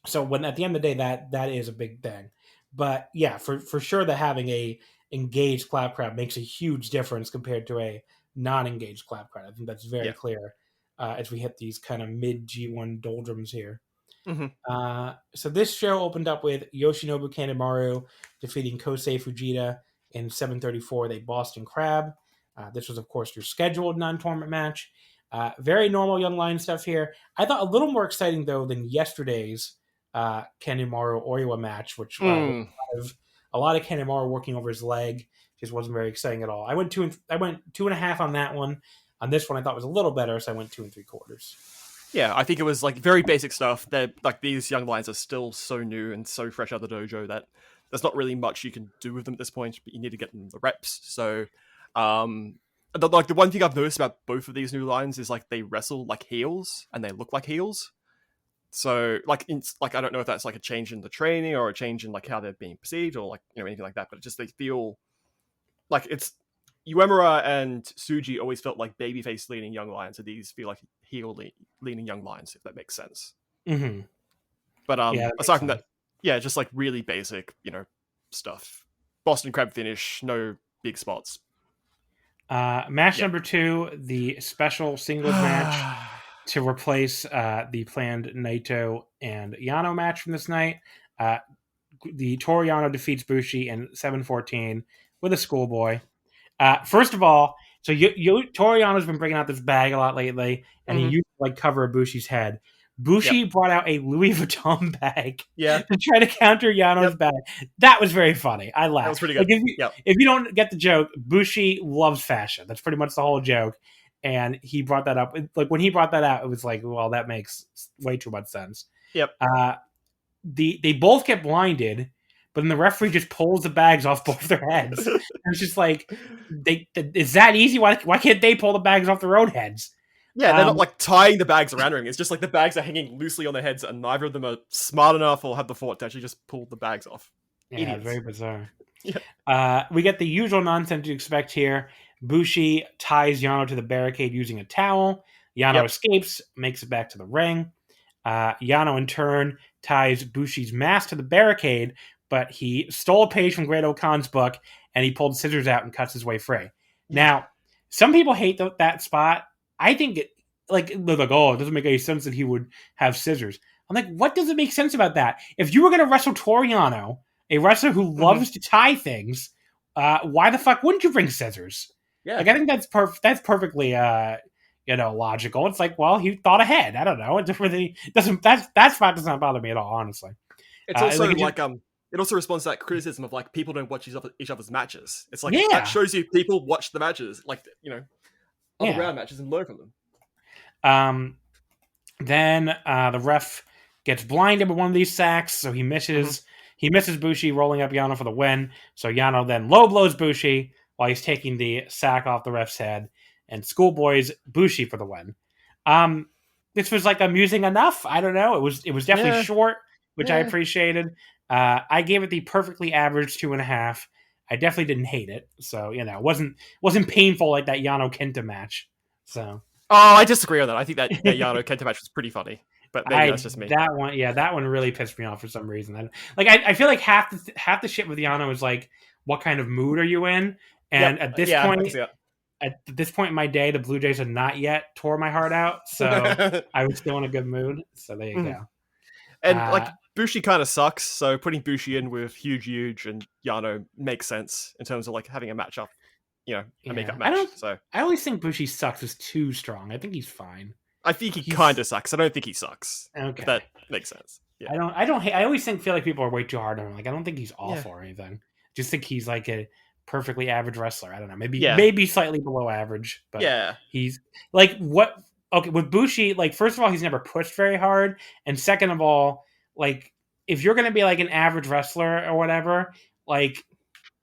So when at the end of the day, that is a big thing. But yeah, for sure that having a engaged clap crowd makes a huge difference compared to a non-engaged clap crowd. I think that's very clear as we hit these kind of mid G1 doldrums here. So this show opened up with Yoshinobu Kanemaru defeating Kosei Fujita in 7:34, the Boston Crab. This was, of course, your scheduled non-tournament match. Very normal Young Lion stuff here. I thought a little more exciting, though, than yesterday's Kanemaru Oiwa match, which a lot of Kanemaru working over his leg. Just wasn't very exciting at all. I went 2.5 on that one. On this one, I thought was a little better, so I went 2 3/4. Yeah, I think it was like very basic stuff. That like these young lions are still so new and so fresh out of the dojo that there's not really much you can do with them at this point, but you need to get them the reps. So, the one thing I've noticed about both of these new lions is like they wrestle like heels and they look like heels. So like I don't know if that's like a change in the training or a change in like how they're being perceived or like, you know, anything like that, but just they feel like it's Uemura and Tsuji always felt like babyface leaning young lions, and these feel like heel leaning young lions, if that makes sense. But aside from that, just like really basic, you know, stuff. Boston Crab finish, no big spots. Match number 2, the special singles match to replace the planned Naito and Yano match from this night. The Toru Yano defeats Bushi in 7:14 with a schoolboy. First of all, so Toru Yano's been bringing out this bag a lot lately, and he used to like cover Bushi's head. Bushi brought out a Louis Vuitton bag to try to counter Yano's bag. That was very funny. I laughed. That was pretty good. Like if you don't get the joke, Bushi loves fashion. That's pretty much the whole joke. And he brought that up. Like when he brought that out, it was like, well, that makes way too much sense. They both get blinded, but then the referee just pulls the bags off both their heads. And it's just like, is that easy? Why can't they pull the bags off their own heads? Yeah, they're not like tying the bags around the ring. It's just like the bags are hanging loosely on their heads, and neither of them are smart enough or have the thought to actually just pull the bags off. Yeah, idiots. Very bizarre. We get the usual nonsense you expect here. Bushi ties Yano to the barricade using a towel. Yano escapes, makes it back to the ring. Yano, in turn, ties Bushi's mask to the barricade, but he stole a page from Great Okan's book, and he pulled scissors out and cuts his way free. Now, some people hate that spot. I think they're like, oh, it doesn't make any sense that he would have scissors. I'm like, what doesn't make sense about that? If you were going to wrestle Toru Yano, a wrestler who loves to tie things, why the fuck wouldn't you bring scissors? Yeah. Like, I think that's perfectly logical. It's like, well, he thought ahead. I don't know. It really doesn't. That spot does not bother me at all, honestly. It's also it also responds to that criticism of like people don't watch each other's matches. It's like that shows you people watch the matches, like other round matches, and learn from them. Then the ref gets blinded with one of these sacks, so he misses. He misses Bushi, rolling up Yano for the win. So Yano then low blows Bushi while he's taking the sack off the ref's head, and schoolboys Bushi for the win. This was like amusing enough. I don't know. It was definitely short, which I appreciated. I gave it the perfectly average 2.5. I definitely didn't hate it. So, it wasn't painful like that Yano Kenta match. So. Oh, I disagree on that. I think that Yano Kenta match was pretty funny. But maybe that's just me. That one really pissed me off for some reason. I feel like half the shit with Yano is like, what kind of mood are you in? And at this point in my day, the Blue Jays had not yet tore my heart out, so I was still in a good mood. So there you go. And Bushi kind of sucks, so putting Bushi in with Huge and Yano makes sense in terms of like having a matchup, a makeup match. I always think Bushi sucks is too strong. I think he's fine. I think he kind of sucks. I don't think he sucks. Okay, that makes sense. Yeah. I don't hate. I always feel like people are way too hard on him. Like, I don't think he's awful or anything. Just think he's like a perfectly average wrestler. I don't know. Maybe slightly below average. But he's like what? Okay, with Bushi, like, first of all, he's never pushed very hard, and second of all, like, if you're gonna be like an average wrestler or whatever, like,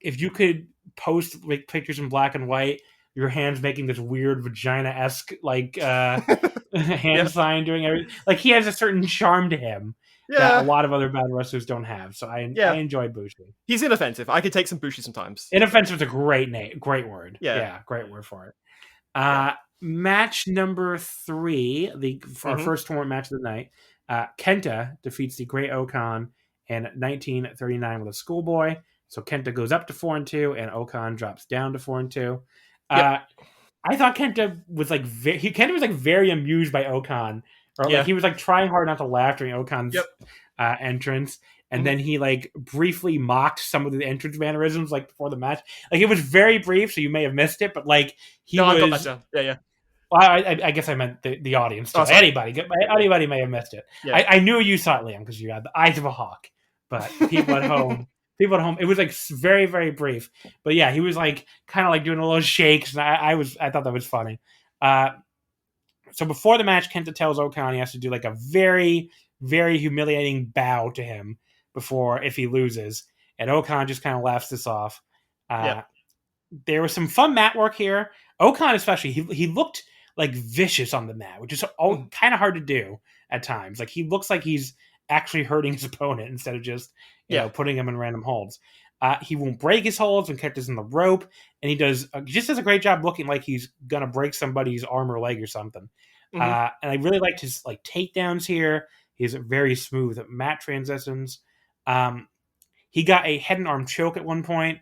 if you could post like pictures in black and white, your hands making this weird vagina-esque like hand sign, doing everything. Like, he has a certain charm to him that a lot of other bad wrestlers don't have. So I enjoy Bushi. He's inoffensive. I could take some Bushi sometimes. Inoffensive is a great word. Yeah, great word for it. Match number 3, our first tournament match of the night. Kenta defeats the Great Okan in 1939 with a schoolboy. So Kenta goes up to 4-2, and Okan drops down to 4-2. I thought Kenta was like very amused by Okan, or like he was like trying hard not to laugh during Okan's entrance, and then he like briefly mocked some of the entrance mannerisms like before the match. Like, it was very brief, so you may have missed it, but like I got that down. Yeah. Well, I guess I meant the audience too. Anybody may have missed it. Yeah. I knew you saw it, Liam, because you had the eyes of a hawk. But people at home, it was like very, very brief. But yeah, he was like kind of like doing a little shakes, and I thought that was funny. So before the match, Kenta tells Okan he has to do like a very, very humiliating bow to him if he loses, and Okan just kind of laughs this off. There was some fun mat work here. Okan especially, he looked like vicious on the mat, which is kind of hard to do at times. Like, he looks like he's actually hurting his opponent instead of just putting him in random holds. He won't break his holds when Kenta's in the rope, and he does a great job looking like he's gonna break somebody's arm or leg or something. And I really liked his like takedowns here. He's very smooth at mat transitions. He got a head and arm choke at one point,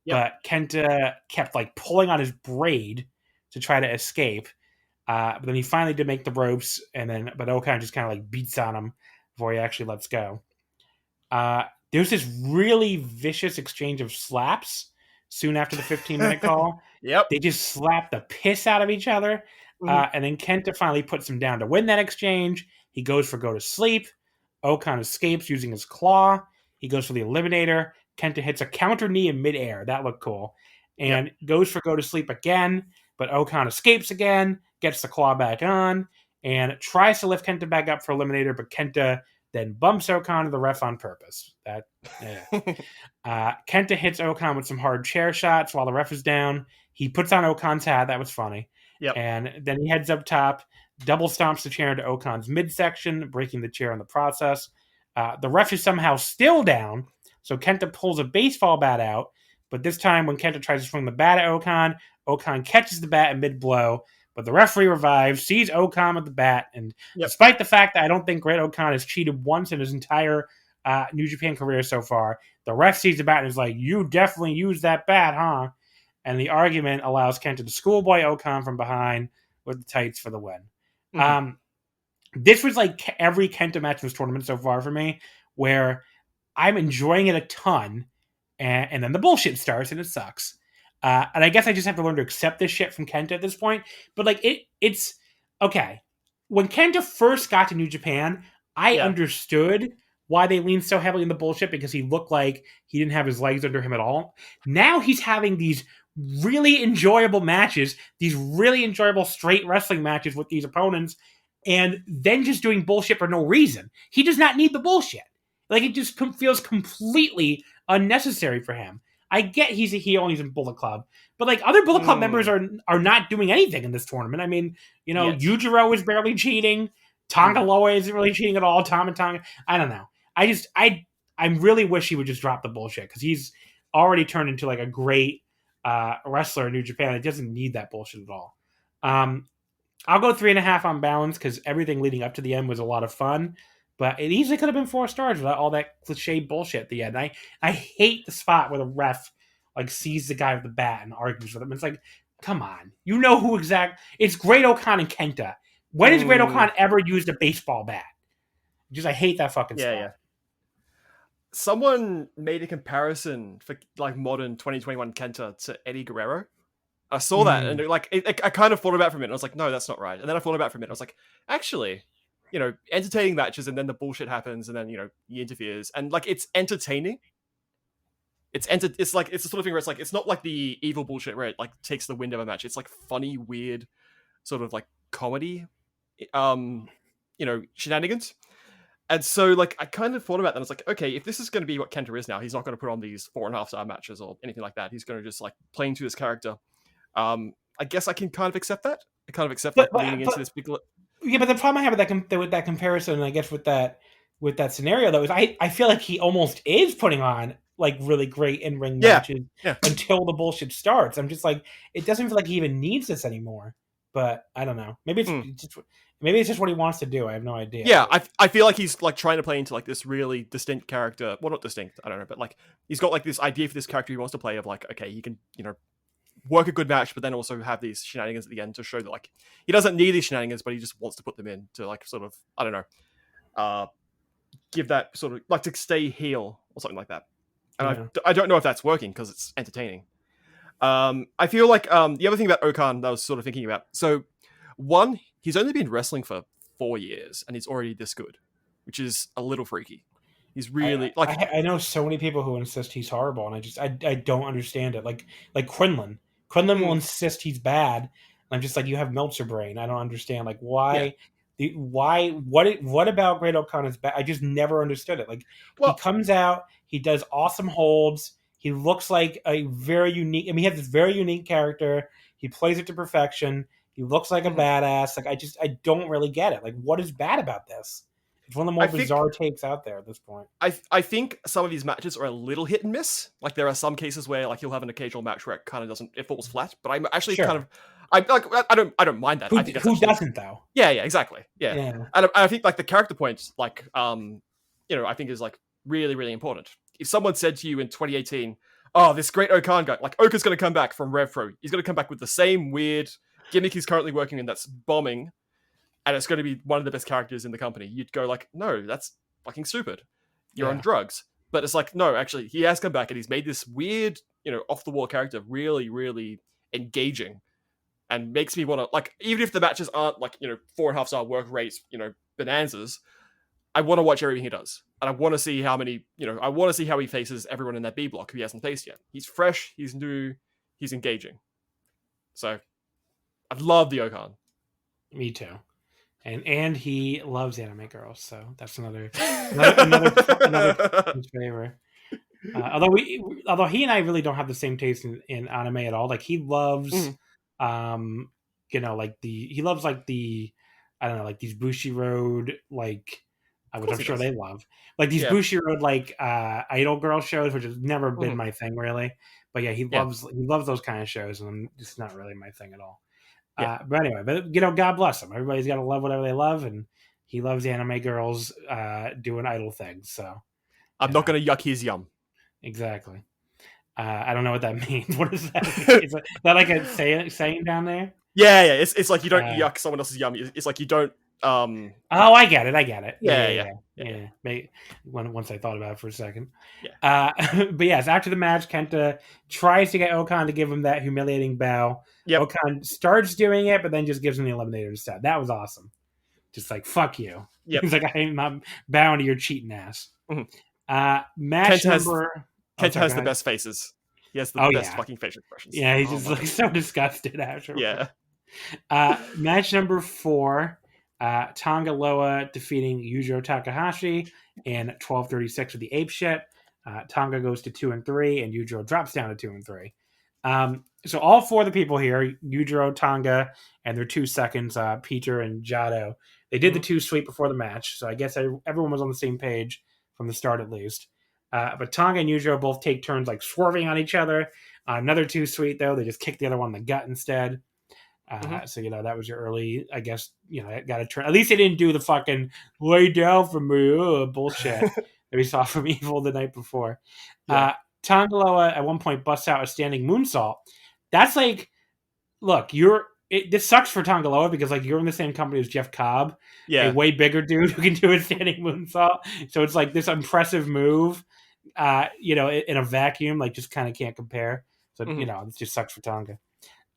but Kenta kept like pulling on his braid to try to escape. But then he finally did make the ropes, but Okan just kind of like beats on him before he actually lets go. There's this really vicious exchange of slaps soon after the 15-minute call. They just slap the piss out of each other. And then Kenta finally puts him down to win that exchange. He goes for go to sleep. Okan escapes using his claw. He goes for the eliminator. Kenta hits a counter knee in midair. That looked cool. And goes for go to sleep again. But Okan escapes again, gets the claw back on, and tries to lift Kenta back up for eliminator, but Kenta then bumps Okan to the ref on purpose. Kenta hits Okan with some hard chair shots while the ref is down. He puts on Okan's hat. That was funny. And then he heads up top, double stomps the chair into Okan's midsection, breaking the chair in the process. The ref is somehow still down, so Kenta pulls a baseball bat out, But this time, when Kenta tries to swing the bat at Okan catches the bat in mid-blow, but the referee revives, sees Okan with the bat, and despite the fact that I don't think Great Okan has cheated once in his entire New Japan career so far, the ref sees the bat and is like, you definitely used that bat, huh? And the argument allows Kenta to schoolboy Okan from behind with the tights for the win. Mm-hmm. This was like every Kenta match in this tournament so far for me, where I'm enjoying it a ton, and then the bullshit starts and it sucks. And I guess I just have to learn to accept this shit from Kenta at this point. But like it's okay. When Kenta first got to New Japan, I understood why they leaned so heavily in the bullshit, because he looked like he didn't have his legs under him at all. Now he's having these really enjoyable matches, these really enjoyable straight wrestling matches with these opponents, and then just doing bullshit for no reason. He does not need the bullshit. Like, it just feels completely unnecessary for him. I get he's a heel and he's in Bullet Club, but like other Bullet Club members are not doing anything in this tournament. I mean, you know, Yujiro is barely cheating. Tonga Loa isn't really cheating at all. Tom and Tonga, I don't know. I really wish he would just drop the bullshit, because he's already turned into like a great wrestler in New Japan. It doesn't need that bullshit at all. I'll go 3.5 on balance, because everything leading up to the end was a lot of fun. But it easily could have been 4 stars without all that cliche bullshit at the end. I hate the spot where the ref like sees the guy with the bat and argues with him. It's like, come on. You know who it's Great Okan and Kenta. When has Great Okan ever used a baseball bat? I hate that fucking spot. Yeah. Someone made a comparison for like modern 2021 Kenta to Eddie Guerrero. I saw that and I kind of thought about it for a minute. I was like, no, that's not right. And then I thought about it for a minute. I was like, actually, you know, entertaining matches, and then the bullshit happens, and then, you know, he interferes, and like, it's entertaining. It's like, it's the sort of thing where it's like, it's not like the evil bullshit where it like takes the wind of a match. It's like funny, weird, sort of like comedy, you know, shenanigans. And so like, I kind of thought about that. I was like, okay, if this is going to be what Kenta is now, he's not going to put on these 4.5 star matches or anything like that. He's going to just like play into his character. I guess I can kind of accept that. I kind of accept like leaning into this big. Yeah, but the problem I have with that comparison, and I guess with that scenario though, is I feel like he almost is putting on like really great in-ring matches until the bullshit starts. I'm just like, it doesn't feel like he even needs this anymore. But I don't know. Maybe it's just what he wants to do. I have no idea. Yeah, I feel like he's like trying to play into like this really distinct character. Well, not distinct, I don't know, but like he's got like this idea for this character he wants to play of like, okay, he can, you know, work a good match, but then also have these shenanigans at the end to show that like he doesn't need these shenanigans, but he just wants to put them in to like sort of, I don't know, give that sort of like to stay heel or something like that. And I don't know if that's working, because it's entertaining. I feel like the other thing about Okan that I was sort of thinking about, so one, he's only been wrestling for 4 years and he's already this good, which is a little freaky. He's really I know so many people who insist he's horrible, and I don't understand it. Like Quinlan will insist he's bad, and I'm just like, you have Meltzer brain. I don't understand like why. Yeah. What about Great Okan is bad? I just never understood it. Like, he comes out, he does awesome holds. He looks like a very unique. I mean, he has this very unique character. He plays it to perfection. He looks like a badass. Like, I don't really get it. Like, what is bad about this? It's one of the more bizarre takes out there at this point. I think some of these matches are a little hit and miss. Like, there are some cases where like he'll have an occasional match where it kind of it falls flat. But I'm actually kind of, I don't mind that. I think who doesn't though? Yeah, exactly. Yeah. And I think like the character points, like you know, I think is like really, really important. If someone said to you in 2018, oh, this Great Okan guy, like Oka's going to come back from RevPro, he's going to come back with the same weird gimmick he's currently working in that's bombing, and it's going to be one of the best characters in the company, you'd go like, no, that's fucking stupid. You're on drugs. But it's like, no, actually, he has come back and he's made this weird, you know, off-the-wall character really, really engaging, and makes me want to, like, even if the matches aren't like, you know, 4.5 star work rates, you know, bonanzas, I want to watch everything he does. And I want to see how many, you know, I want to see how he faces everyone in that B block who he hasn't faced yet. He's fresh, he's new, he's engaging. So, I love the Okan. Me too. And he loves anime girls, so that's another favor. Although he and I really don't have the same taste in anime at all. Like, he loves, you know, like he loves like the, I don't know, like these Bushi Road, like which I'm sure they love. Like these Bushiroad idol girl shows, which has never been my thing really. But yeah, he loves those kind of shows, and it's not really my thing at all. But anyway, God bless them. Everybody's got to love whatever they love, and he loves anime girls doing idol things. So I'm not going to yuck his yum. Exactly. I don't know what that means. What is that? Is that like a saying down there? Yeah. It's like you don't yuck someone else's yum. It's like you don't. Oh, I get it. Yeah. Maybe, once I thought about it for a second. Yeah. But yes, after the match, Kenta tries to get Okan to give him that humiliating bow. Yep. Okan starts doing it, but then just gives him the eliminator instead. That was awesome. Just like, fuck you. Yep. He's like, I'm not bowing to your cheating ass. Match Kenta has the best faces. He has the best fucking facial expressions. Yeah, he's just like so disgusted after. Yeah. Match number 4. Tonga Loa defeating Yujiro Takahashi in 12:36 with the ape shit. Tonga goes to 2-3, and Yujiro drops down to 2-3. So all 4 of the people here, Yujiro, Tonga, and their 2 seconds, Peter and Jado, they did the 2 sweep before the match. So I guess everyone was on the same page from the start at least. But Tonga and Yujiro both take turns like swerving on each other. Another 2 sweep though, they just kick the other one in the gut instead. So that was your early, I guess, got a turn. At least they didn't do the fucking lay down for me bullshit that we saw from Evil the night before. Tonga Loa at one point busts out a standing moonsault. That's like, look, this sucks for Tonga Loa because like you're in the same company as Jeff Cobb, a way bigger dude who can do a standing moonsault. So it's like this impressive move, in a vacuum, like just kind of can't compare. So it just sucks for Tonga.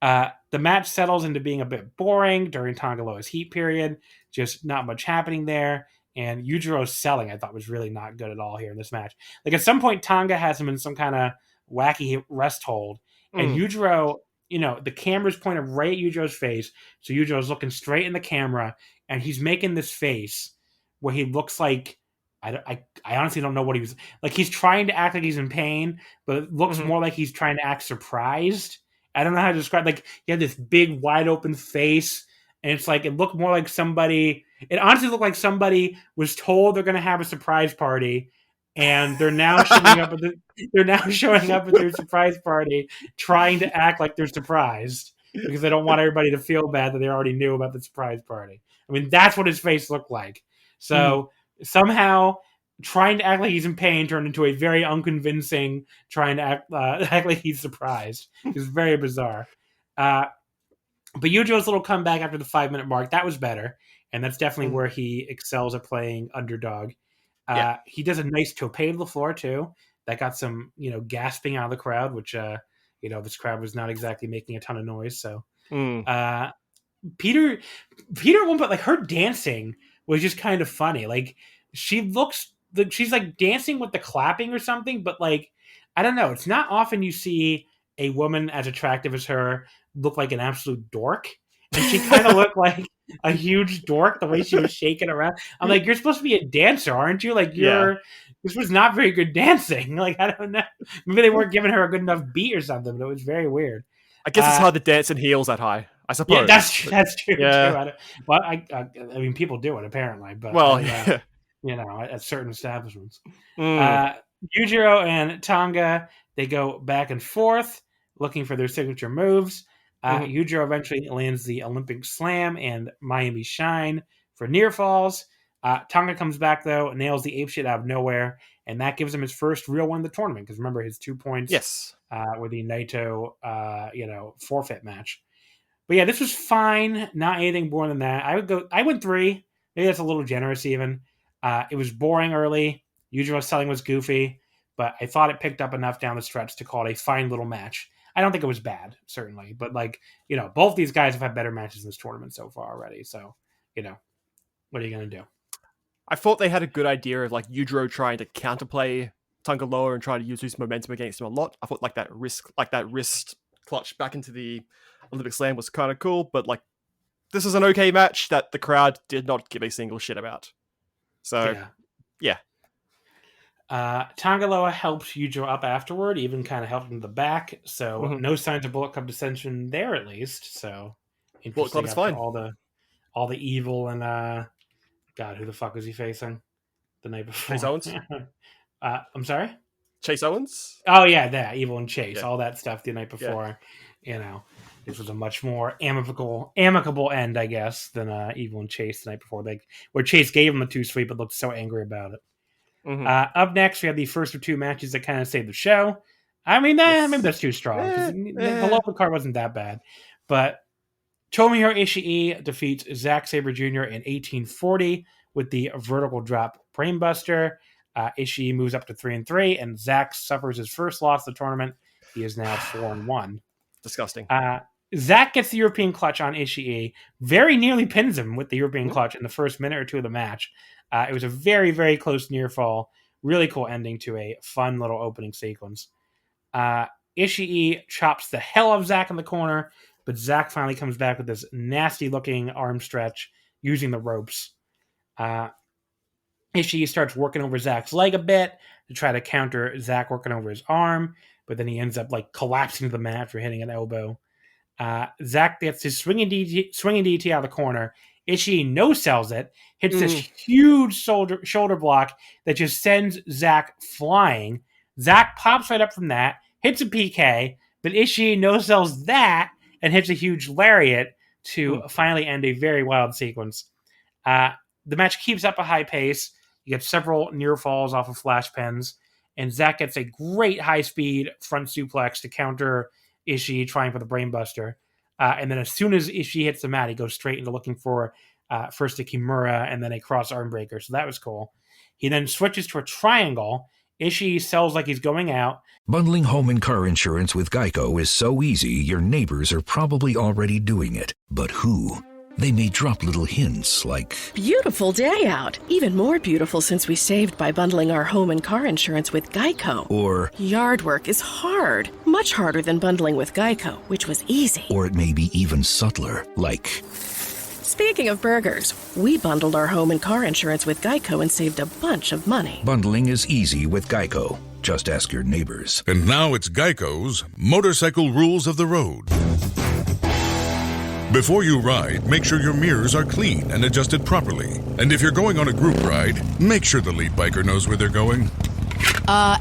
The match settles into being a bit boring during Tonga Loa's heat period. Just not much happening there. And Yujiro's selling, I thought, was really not good at all here in this match. Like at some point, Tonga has him in some kind of wacky rest hold. And Yujiro, the camera's pointed right at Yujiro's face. So Yujiro's looking straight in the camera. And he's making this face where he looks like, I honestly don't know what he was. Like he's trying to act like he's in pain, but it looks more like he's trying to act surprised. I don't know how to describe. Like he had this big, wide open face, and it's like it looked more like somebody. It honestly looked like somebody was told they're going to have a surprise party, and they're now showing up at their surprise party, trying to act like they're surprised because they don't want everybody to feel bad that they already knew about the surprise party. I mean, that's what his face looked like. So somehow, trying to act like he's in pain turned into a very unconvincing trying to act like he's surprised. It's very bizarre. But Yujiro's little comeback after the 5-minute mark, that was better. And that's definitely where he excels at playing underdog. He does a nice tope to the floor, too. That got some, gasping out of the crowd, which, this crowd was not exactly making a ton of noise. So Peter at one point, like her dancing was just kind of funny. Like she's like dancing with the clapping or something, but like, I don't know. It's not often you see a woman as attractive as her look like an absolute dork. And she kind of looked like a huge dork the way she was shaking around. I'm like, you're supposed to be a dancer, aren't you? Like this was not very good dancing. Like, I don't know. Maybe they weren't giving her a good enough beat or something, but it was very weird. I guess it's hard to dance in heels that high, I suppose. Yeah, that's true too. I mean, people do it apparently, but at certain establishments. Yujiro and Tonga, they go back and forth looking for their signature moves. Yujiro eventually lands the Olympic Slam and Miami Shine for near falls. Tonga comes back though, nails the apeshit out of nowhere, and that gives him his first real win in the tournament. Because remember, his 2 points were the Naito, forfeit match. But yeah, this was fine. Not anything more than that. I went 3. Maybe that's a little generous even. It was boring early. Yujiro's selling was goofy, but I thought it picked up enough down the stretch to call it a fine little match. I don't think it was bad, certainly, but both these guys have had better matches in this tournament so far already. So, what are you going to do? I thought they had a good idea of Yujiro trying to counterplay Tonga Loa and trying to use his momentum against him a lot. I thought that wrist clutch back into the Olympic Slam was kind of cool, but this is an okay match that the crowd did not give a single shit about. So, yeah. Tonga Loa helped Yujiro up afterward, even kind of helped him in the back. So no signs of Bullet Club dissension there, at least. So Bullet Club is fine. All the evil and God, who the fuck was he facing? the night before. Chase Owens? I'm sorry? Chase Owens? Oh, yeah, that. Evil and Chase. Yeah. All that stuff the night before. Yeah. This was a much more amicable end, I guess, than Evil and Chase the night before. Where Chase gave him the 2 sweep, but looked so angry about it. Mm-hmm. Up next, we have the first of 2 matches that kind of saved the show. I mean, maybe that's too strong. The local card wasn't that bad. But Tomohiro Ishii defeats Zack Sabre Jr. in 1840 with the vertical drop brainbuster. Ishii moves up to 3-3, and Zack suffers his first loss of the tournament. He is now 4-1. Disgusting. Zack gets the European clutch on Ishii, very nearly pins him with the European clutch in the first minute or 2 of the match. It was a very, very close near fall. Really cool ending to a fun little opening sequence. Ishii chops the hell out of Zack in the corner, but Zack finally comes back with this nasty-looking arm stretch using the ropes. Ishii starts working over Zack's leg a bit to try to counter Zack working over his arm, but then he ends up collapsing to the mat for hitting an elbow. Zack gets his swinging DT out of the corner. Ishii no-sells it, hits this huge shoulder block that just sends Zack flying. Zack pops right up from that, hits a PK, but Ishii no-sells that and hits a huge lariat to finally end a very wild sequence. The match keeps up a high pace. You get several near falls off of flash pens, and Zack gets a great high-speed front suplex to counter Ishii trying for the brainbuster. And then as soon as Ishii hits the mat, he goes straight into looking for first a Kimura and then a cross arm breaker. So that was cool. He then switches to a triangle. Ishii sells like he's going out. Bundling home and car insurance with Geico is so easy, your neighbors are probably already doing it. But who? They may drop little hints like, beautiful day out. Even more beautiful since we saved by bundling our home and car insurance with Geico. or Yard work is hard. Much harder than bundling with Geico, which was easy. or it may be even subtler, like, Speaking of burgers, we bundled our home and car insurance with Geico and saved a bunch of money. bundling is easy with Geico. Just ask your neighbors. And now it's Geico's Motorcycle Rules of the Road. Before you ride, make sure your mirrors are clean and adjusted properly. And if you're going on a group ride, make sure the lead biker knows where they're going.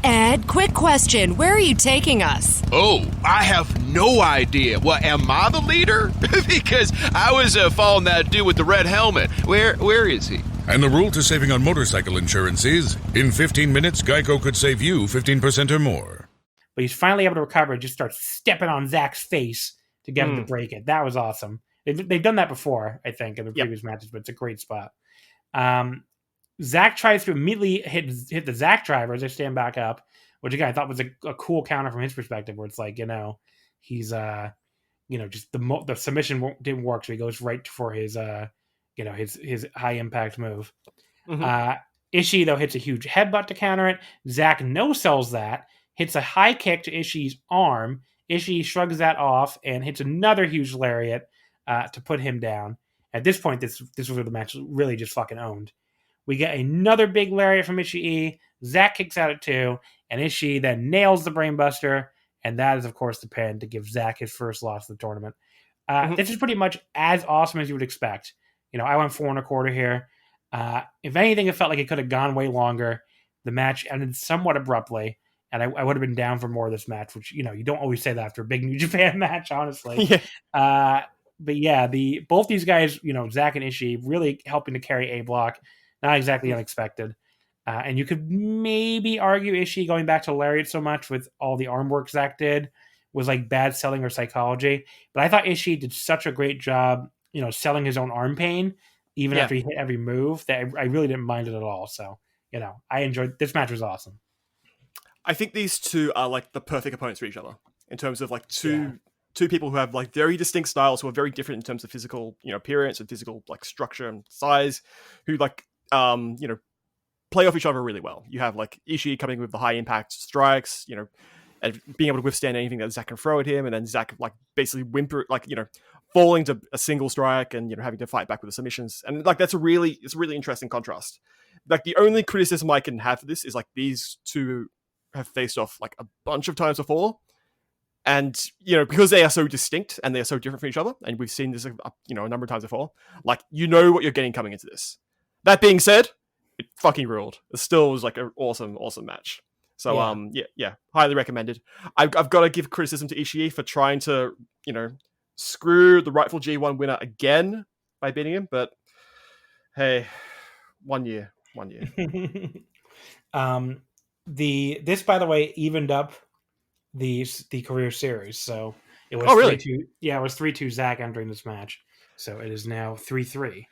Ed, quick question. Where are you taking us? Oh, I have no idea. Well, am I the leader? Because I was following that dude with the red helmet. Where is he? And the rule to saving on motorcycle insurance is, in 15 minutes, Geico could save you 15% or more. But he's finally able to recover and just starts stepping on Zack's face to get him to break it. That was awesome. They've done that before, I think, in the previous matches, but it's a great spot. Zack tries to immediately hit the Zack driver as they stand back up, which again I thought was a cool counter from his perspective, where it's like, he's just the submission didn't work, so he goes right for his his high impact move. Ishii though hits a huge headbutt to counter it. Zack no sells that, hits a high kick to Ishii's arm. Ishii shrugs that off and hits another huge lariat to put him down. At this point, this was where the match really just fucking owned. We get another big lariat from Ishii. Zack kicks out at 2, and Ishii then nails the brainbuster, and that is, of course, the pin to give Zack his first loss of the tournament. This is pretty much as awesome as you would expect. I went 4 1/4 here. If anything, it felt like it could have gone way longer. The match ended somewhat abruptly, and I would have been down for more of this match, which, you don't always say that after a big New Japan match, honestly. But yeah, both these guys, Zack and Ishii, really helping to carry A Block. Not exactly unexpected. And you could maybe argue Ishii going back to lariat so much with all the arm work Zack did was like bad selling or psychology. But I thought Ishii did such a great job, selling his own arm pain, even after he hit every move, that I really didn't mind it at all. So, I enjoyed this match. Was awesome. I think these two are like the perfect opponents for each other in terms of like two people who have like very distinct styles, who are very different in terms of physical, appearance and physical like structure and size, who like play off each other really well. You have like Ishii coming with the high impact strikes, and being able to withstand anything that Zack can throw at him, and then Zack like basically falling to a single strike and having to fight back with the submissions. And like it's a really interesting contrast. Like the only criticism I can have for this is like these two have faced off like a bunch of times before, and because they are so distinct and they are so different from each other, and we've seen this a number of times before, like what you're getting coming into this. That being said, it fucking ruled. It still was like an awesome match. So yeah, highly recommended. I've got to give criticism to Ishii for trying to, screw the rightful G1 winner again by beating him, but hey, 1 year. This, by the way, evened up the career series. So it was 3-2. Yeah, it was 3-2 Zach entering this match. So it is now 3-3.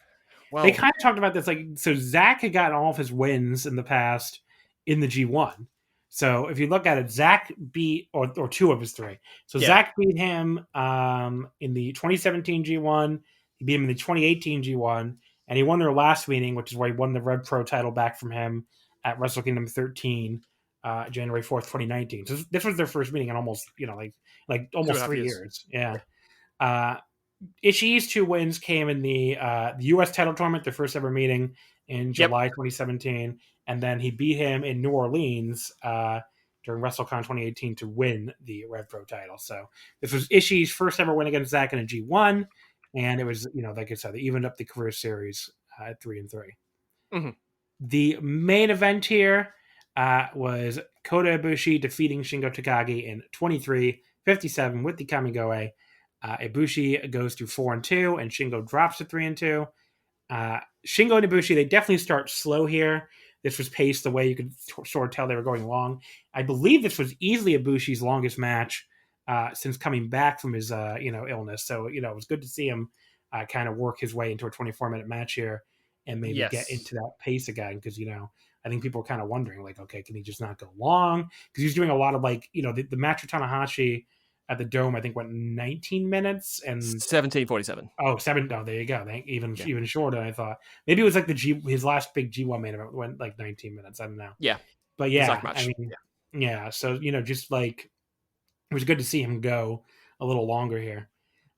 Wow. They kind of talked about this, so Zach had gotten all of his wins in the past in the G1. So if you look at it, Zach beat, or two of his three. So Zach beat him in the 2017 G1. He beat him in the 2018 G1. And he won their last meeting, which is where he won the Red Pro title back from him at Wrestle Kingdom 13, January 4th, 2019. So this was their first meeting in almost, like almost 3 years. Yeah. Ishii's two wins came in the U.S. title tournament, their first ever meeting in July 2017. And then he beat him in New Orleans during WrestleCon 2018 to win the Red Pro title. So this was Ishii's first ever win against Zach in a G1. And it was, like I said, they evened up the career series at 3-3. Mm-hmm. The main event here was Kota Ibushi defeating Shingo Takagi in 23-57 with the Kamigoe. Ibushi goes to 4-2, and Shingo drops to 3-2. Shingo and Ibushi, they definitely start slow here. This was paced the way you could sort of tell they were going long. I believe this was easily Ibushi's longest match since coming back from his illness. So it was good to see him kind of work his way into a 24-minute match here and maybe get into that pace again, because I think people were kind of wondering, like, okay, can he just not go long? Because he's doing a lot of the match with Tanahashi at the Dome, I think, went 19 minutes and 17:47. Oh, there you go. Even shorter than I thought. Maybe it was like his last big G1 main event went like 19 minutes. I don't know. Yeah, but yeah, I mean, yeah. So just like it was good to see him go a little longer here.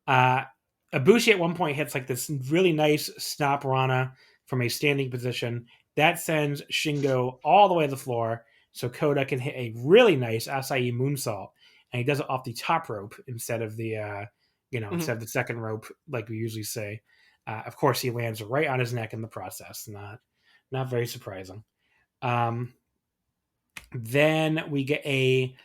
Ibushi at one point hits like this really nice snap rana from a standing position that sends Shingo all the way to the floor, so Kota can hit a really nice acai moonsault. And he does it off the top rope instead of the, instead of the second rope, like we usually say. Of course, he lands right on his neck in the process. Not very surprising. Then we get a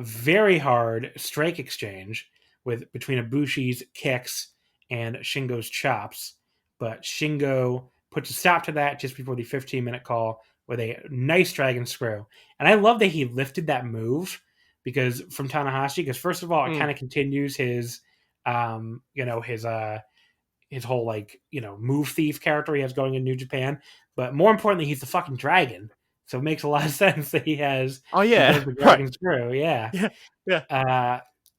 very hard strike exchange between Ibushi's kicks and Shingo's chops. But Shingo puts a stop to that just before the 15-minute call with a nice dragon screw. And I love that he lifted that move. Because from Tanahashi, because first of all, it kind of continues his, his whole move thief character he has going in New Japan. But more importantly, he's the fucking dragon, so it makes a lot of sense that he has. The dragon screw, yeah.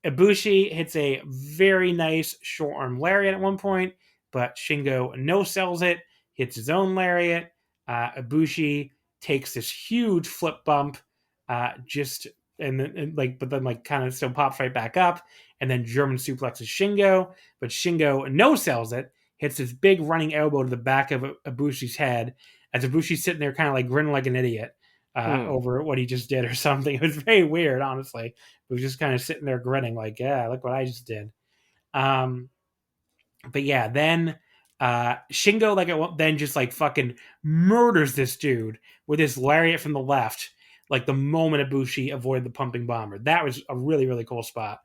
Ibushi hits a very nice short arm lariat at one point, but Shingo no sells it, hits his own lariat. Ibushi takes this huge flip bump, but then kind of still pops right back up, and then German suplexes Shingo, but Shingo no sells it, hits this big running elbow to the back of Ibushi's head as Ibushi's sitting there kind of like grinning like an idiot over what he just did or something. It was very weird, honestly. He was just kind of sitting there grinning like, yeah, look what I just did. But yeah, then Shingo then just like fucking murders this dude with his lariat from the left. Like the moment Ibushi avoided the pumping bomber. That was a really, really cool spot.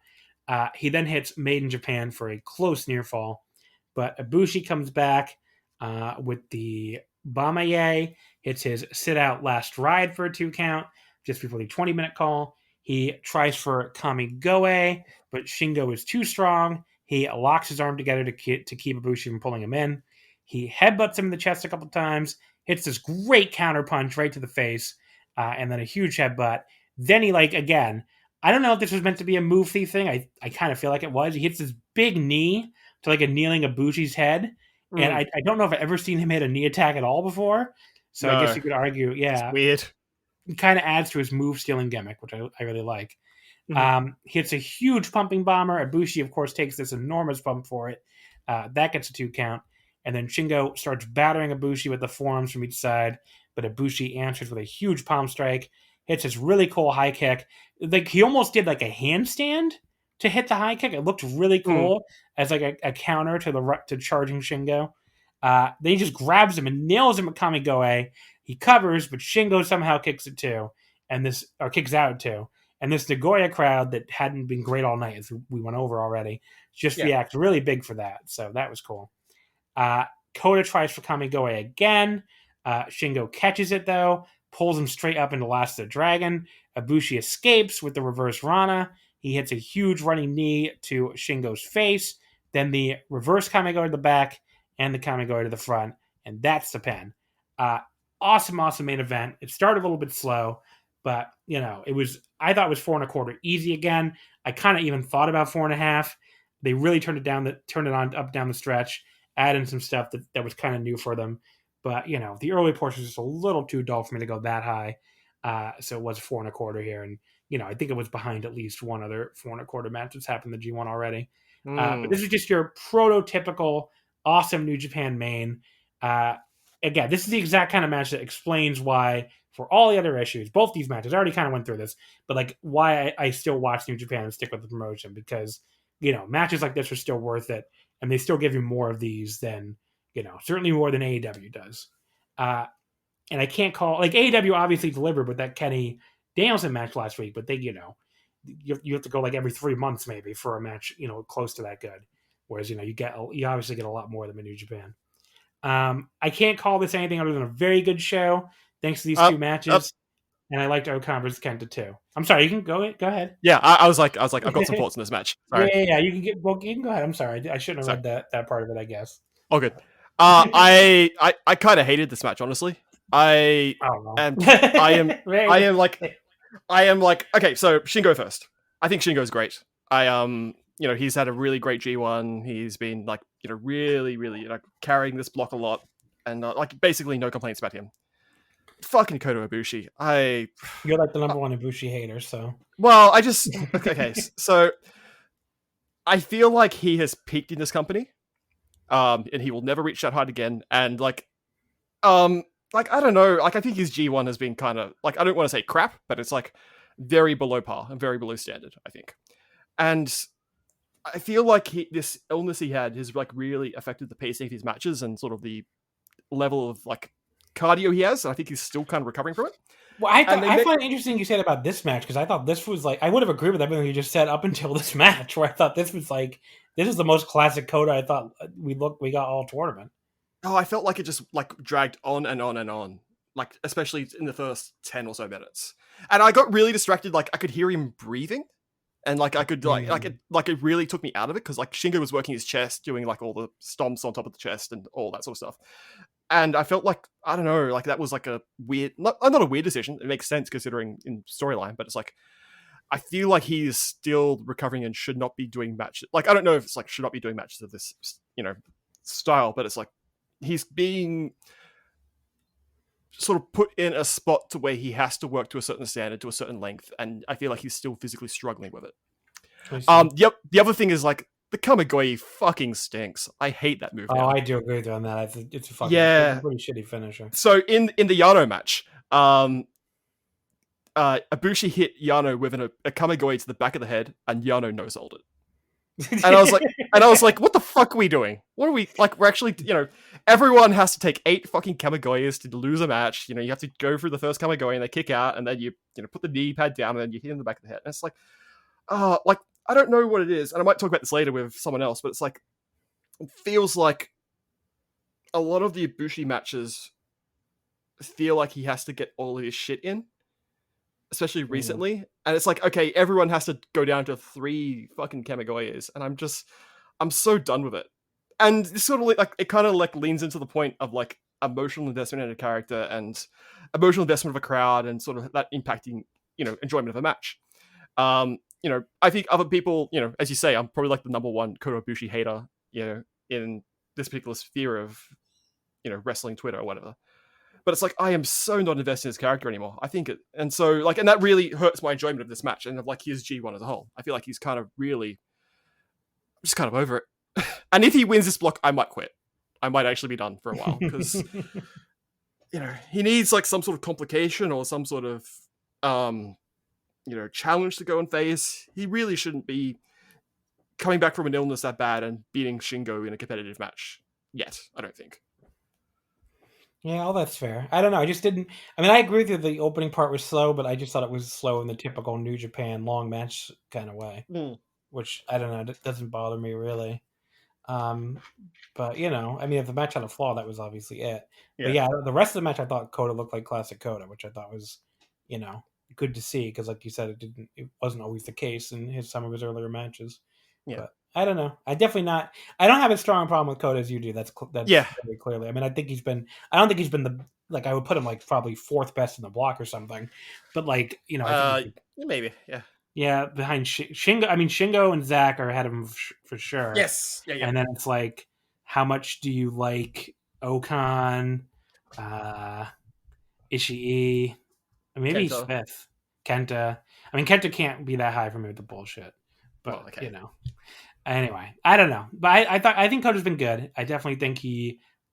He then hits Made in Japan for a close near fall. But Ibushi comes back with the Bamaye, hits his sit out last ride for a 2 count just before the 20-minute call. He tries for Kamigoe, but Shingo is too strong. He locks his arm together to keep Ibushi from pulling him in. He headbutts him in the chest a couple times, hits this great counter punch right to the face. And then a huge headbutt. Then he again, I don't know if this was meant to be a move thief thing. I kind of feel like it was. He hits this big knee to a kneeling Ibushi's head. And I don't know if I've ever seen him hit a knee attack at all before. So no, I guess you could argue, yeah. It's weird. It kind of adds to his move stealing gimmick, which I really like. Mm-hmm. He hits a huge pumping bomber. Ibushi, of course, takes this enormous bump for it. That gets a 2 count. And then Shingo starts battering Ibushi with the forearms from each side. But Ibushi answers with a huge palm strike, hits his really cool high kick. He almost did a handstand to hit the high kick. It looked really cool as a counter to charging Shingo. Then he just grabs him and nails him at Kamigoe. He covers, but Shingo somehow kicks out too. And this Nagoya crowd that hadn't been great all night, as we went over already, just reacts really big for that. So that was cool. Kota tries for Kamigoye again. Shingo catches it though, pulls him straight up into Last of the Dragon. Ibushi escapes with the reverse Rana. He hits a huge running knee to Shingo's face. Then the reverse Kamigoye to the back and the Kamigoye to the front. And that's the pin. Awesome main event. It started a little bit slow, but I thought it was 4.25 easy again. I kind of even thought about 4.5. They really turned it on up down the stretch, adding some stuff that was kind of new for them. But the early portion was just a little too dull for me to go that high. So it was 4.25 here, and I think it was behind at least one other 4.25 match that's happened in the G1 already. But this is just your prototypical awesome New Japan main. Again, this is the exact kind of match that explains why, for all the other issues, both these matches, I already kind of went through this, but why I still watch New Japan and stick with the promotion, because matches like this are still worth it, and they still give you more of these than certainly more than AEW does. And I can't call AEW obviously delivered with that Kenny Danielson match last week, but they you have to go every 3 months maybe for a match close to that good, whereas you obviously get a lot more of them in New Japan. I can't call this anything other than a very good show thanks to these two matches. And I liked O-Khan versus Kenta too. I'm sorry, you can go ahead. Yeah, I was like, I've got some thoughts on this match. Sorry. Yeah. You can go ahead. I'm sorry, I shouldn't have read that part of it, I guess. Oh, good. I kind of hated this match, honestly. I am like, okay, so Shingo first. I think Shingo's great. He's had a really great G1. He's been really carrying this block a lot, and basically no complaints about him. Fucking Kota Ibushi. You're the number one Ibushi hater, so. Well, okay. So I feel like he has peaked in this company, and he will never reach that height again. And I don't know. I think his G1 has been kind of I don't want to say crap, but it's very below par and very below standard, I think. And I feel like this illness he had has really affected the pacing of his matches and sort of the level of cardio he has. And I think he's still kind of recovering from it. Well, I find it interesting you said about this match, because I thought this was I would have agreed with everything you just said up until this match, where I thought this was this is the most classic Kota I thought we got all tournament. Oh, I felt like it just dragged on and on and on, especially in the first 10 or so minutes. And I got really distracted. I could hear him breathing, and I could it really took me out of it, because Shingo was working his chest, doing all the stomps on top of the chest and all that sort of stuff. And I felt I don't know, that was a weird, not a weird decision. It makes sense considering in storyline, but it's I feel like he's still recovering and should not be doing matches. I don't know if it's should not be doing matches of this, style, but it's he's being sort of put in a spot to where he has to work to a certain standard, to a certain length, and I feel like he's still physically struggling with it. The other thing is the Kamigoye fucking stinks. I hate that move. I do agree with you on that. It's a fucking pretty shitty finisher. So in the Yano match, Ibushi hit Yano with a Kamigoye to the back of the head, and Yano no-sold it. And I was like, what the fuck are we doing? What are we we're actually, everyone has to take 8 fucking Kamigoyes to lose a match. You have to go through the first Kamigoye and they kick out, and then you put the knee pad down and then you hit him in the back of the head. And it's I don't know what it is, and I might talk about this later with someone else, but it's it feels like a lot of the Ibushi matches feel like he has to get all of his shit in, especially recently. And it's okay, everyone has to go down to 3 fucking Kamigoyes, and I'm so done with it. And it's sort of it kind of leans into the point of emotional investment in a character and emotional investment of a crowd, and sort of that impacting, enjoyment of a match. I think other people, as you say, I'm probably the number one Kota Ibushi hater, in this particular sphere of, wrestling Twitter or whatever. But it's I am so not invested in his character anymore. I think it, and so and that really hurts my enjoyment of this match and of his G1 as a whole. I feel like he's kind of really, just kind of over it. And if he wins this block, I might quit. I might actually be done for a while, because, he needs some sort of complication or some sort of, challenge to go and face. He really shouldn't be coming back from an illness that bad and beating Shingo in a competitive match yet, I don't think. Yeah, all that's fair. I don't know. I just didn't. I mean, I agree with you. The opening part was slow, but I just thought it was slow in the typical New Japan long match kind of way, which I don't know. It doesn't bother me really. But I mean, if the match had a flaw, that was obviously it. Yeah. But yeah, the rest of the match, I thought Kota looked like classic Kota, which I thought was, good to see because, like you said, it wasn't always the case in some of his earlier matches. Yeah. But I don't know. I definitely not. I don't have a strong problem with Kota as you do. That's very clearly. I mean, I think he's been. I don't think he's been I would put him like probably fourth best in the block or something. But like I think maybe yeah, behind Shingo. I mean, Shingo and Zach are ahead of him for sure. Yes. Yeah. And then it's like, how much do you like Okan, Ishii, maybe Kenta. Smith, Kenta? I mean, Kenta can't be that high for me with the bullshit. But anyway, I don't know. But I think Kota's been good. I definitely think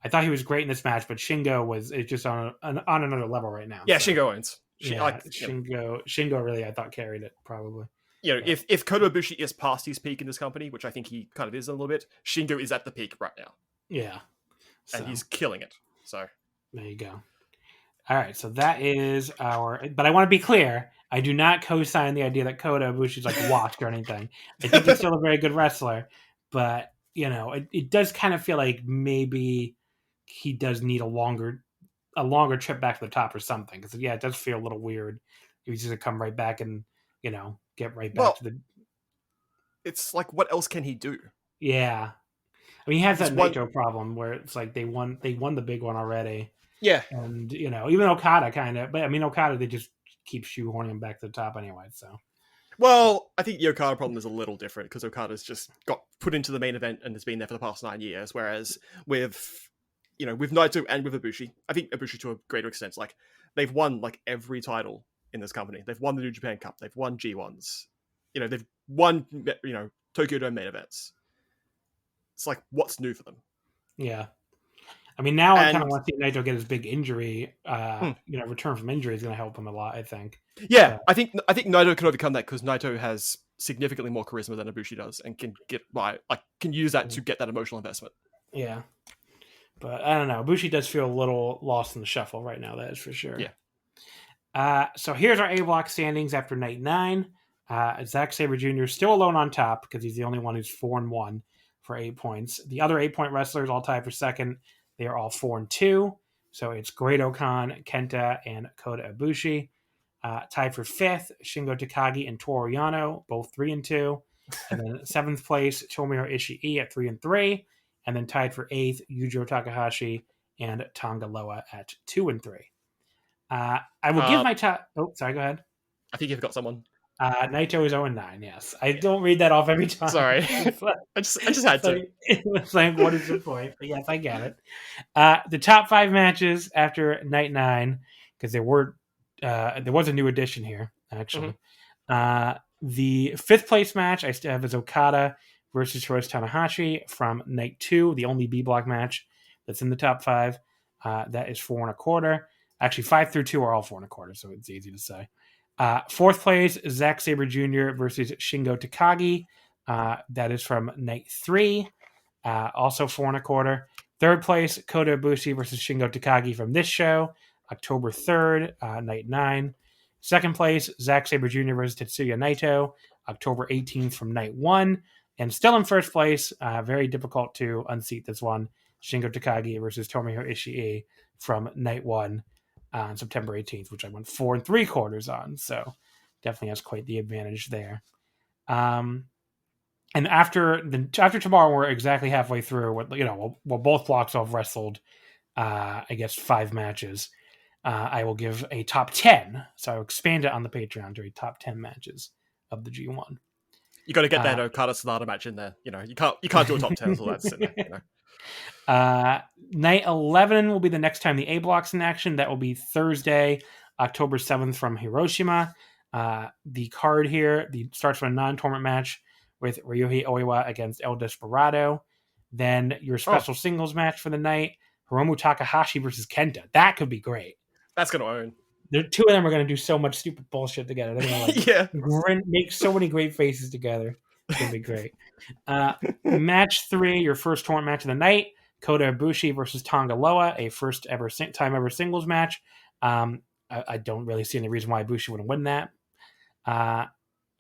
I thought he was great in this match. But Shingo is just on another level right now. Yeah, so. Shingo owns. Shingo really, I thought, carried it probably. If Kota Ibushi is past his peak in this company, which I think he kind of is a little bit, Shingo is at the peak right now. Yeah. And he's killing it. So there you go. All right, so that is but I want to be clear, I do not co-sign the idea that Kota Ibushi is like washed or anything. I think he's still a very good wrestler, but it does kind of feel like maybe he does need a longer trip back to the top or something. Because it does feel a little weird. He's just gonna come right back and get right back to the. It's like, what else can he do? Yeah, I mean, he has that Naito problem where it's like they won the big one already. Yeah, and even Okada kind of, but I mean Okada, they just keep shoehorning him back to the top anyway. So, well, I think the Okada problem is a little different because Okada's just got put into the main event and has been there for the past 9 years, whereas with Naito and with Ibushi, I think Ibushi to a greater extent, like they've won like every title in this company. They've won the New Japan Cup. They've won G1s. They've won Tokyo Dome main events. It's like, what's new for them? Yeah. I mean, now I kind of want to see Naito get his big injury. Return from injury is going to help him a lot, I think. Yeah, I think Naito can overcome that because Naito has significantly more charisma than Ibushi does, and can can use that to get that emotional investment. Yeah, but I don't know. Ibushi does feel a little lost in the shuffle right now. That is for sure. Yeah. So here's our A block standings after night 9. Zack Sabre Jr. still alone on top because he's the only one who's 4-1 for 8 points. The other 8-point wrestlers all tied for second. They are all 4-2. So it's Great Okan, Kenta, and Kota Ibushi. Tied for 5th, Shingo Takagi and Toru Yano, both 3-2. And then 7th place, Tomohiro Ishii at 3-3. And then tied for 8th, Yujiro Takahashi and Tonga Loa at 2-3. I will give my top. Oh, sorry, go ahead. I think you've got someone. Naito is 0-9, yes. I don't read that off every time. Sorry. I just had to. It's like, what is the point? But yes, I get it. The top 5 matches after night 9, because there was a new addition here, actually. Mm-hmm. The 5th place match I still have is Okada versus Hiroshi Tanahashi from night 2, the only B block match that's in the top 5. That is 4.25. Actually, 5 through 2 are all 4.25, so it's easy to say. 4th place, Zack Sabre Jr. versus Shingo Takagi. That is from night 3, also 4.25. 3rd place, Kota Ibushi versus Shingo Takagi from this show, October 3rd, night 9. 2nd place, Zack Sabre Jr. versus Tetsuya Naito, October 18th from night 1. And still in 1st place, very difficult to unseat this one, Shingo Takagi versus Tomohiro Ishii from night 1. On September 18th, which I went 4 3/4 on, so definitely has quite the advantage there. And after tomorrow, we're exactly halfway through. Well, both blocks will have wrestled, 5 matches. I will give a top 10, so I'll expand it on the Patreon to a top 10 matches of the G1. You got to get that Okada Sonata match in there. You can't do a top 10 until that's in there. Night 11 will be the next time the A block's in action. That will be Thursday, October 7th from Hiroshima. The card here starts with a non-tournament match with Ryuhei Oiwa against El Desperado. Then your special singles match for the night, Hiromu Takahashi versus Kenta. That could be great. That's going to own. The two of them are going to do so much stupid bullshit together. They're going to make so many great faces together. It's going to be great. Match 3, your first tournament match of the night, Kota Ibushi versus Tonga Loa, a first time ever singles match. I don't really see any reason why Ibushi wouldn't win that.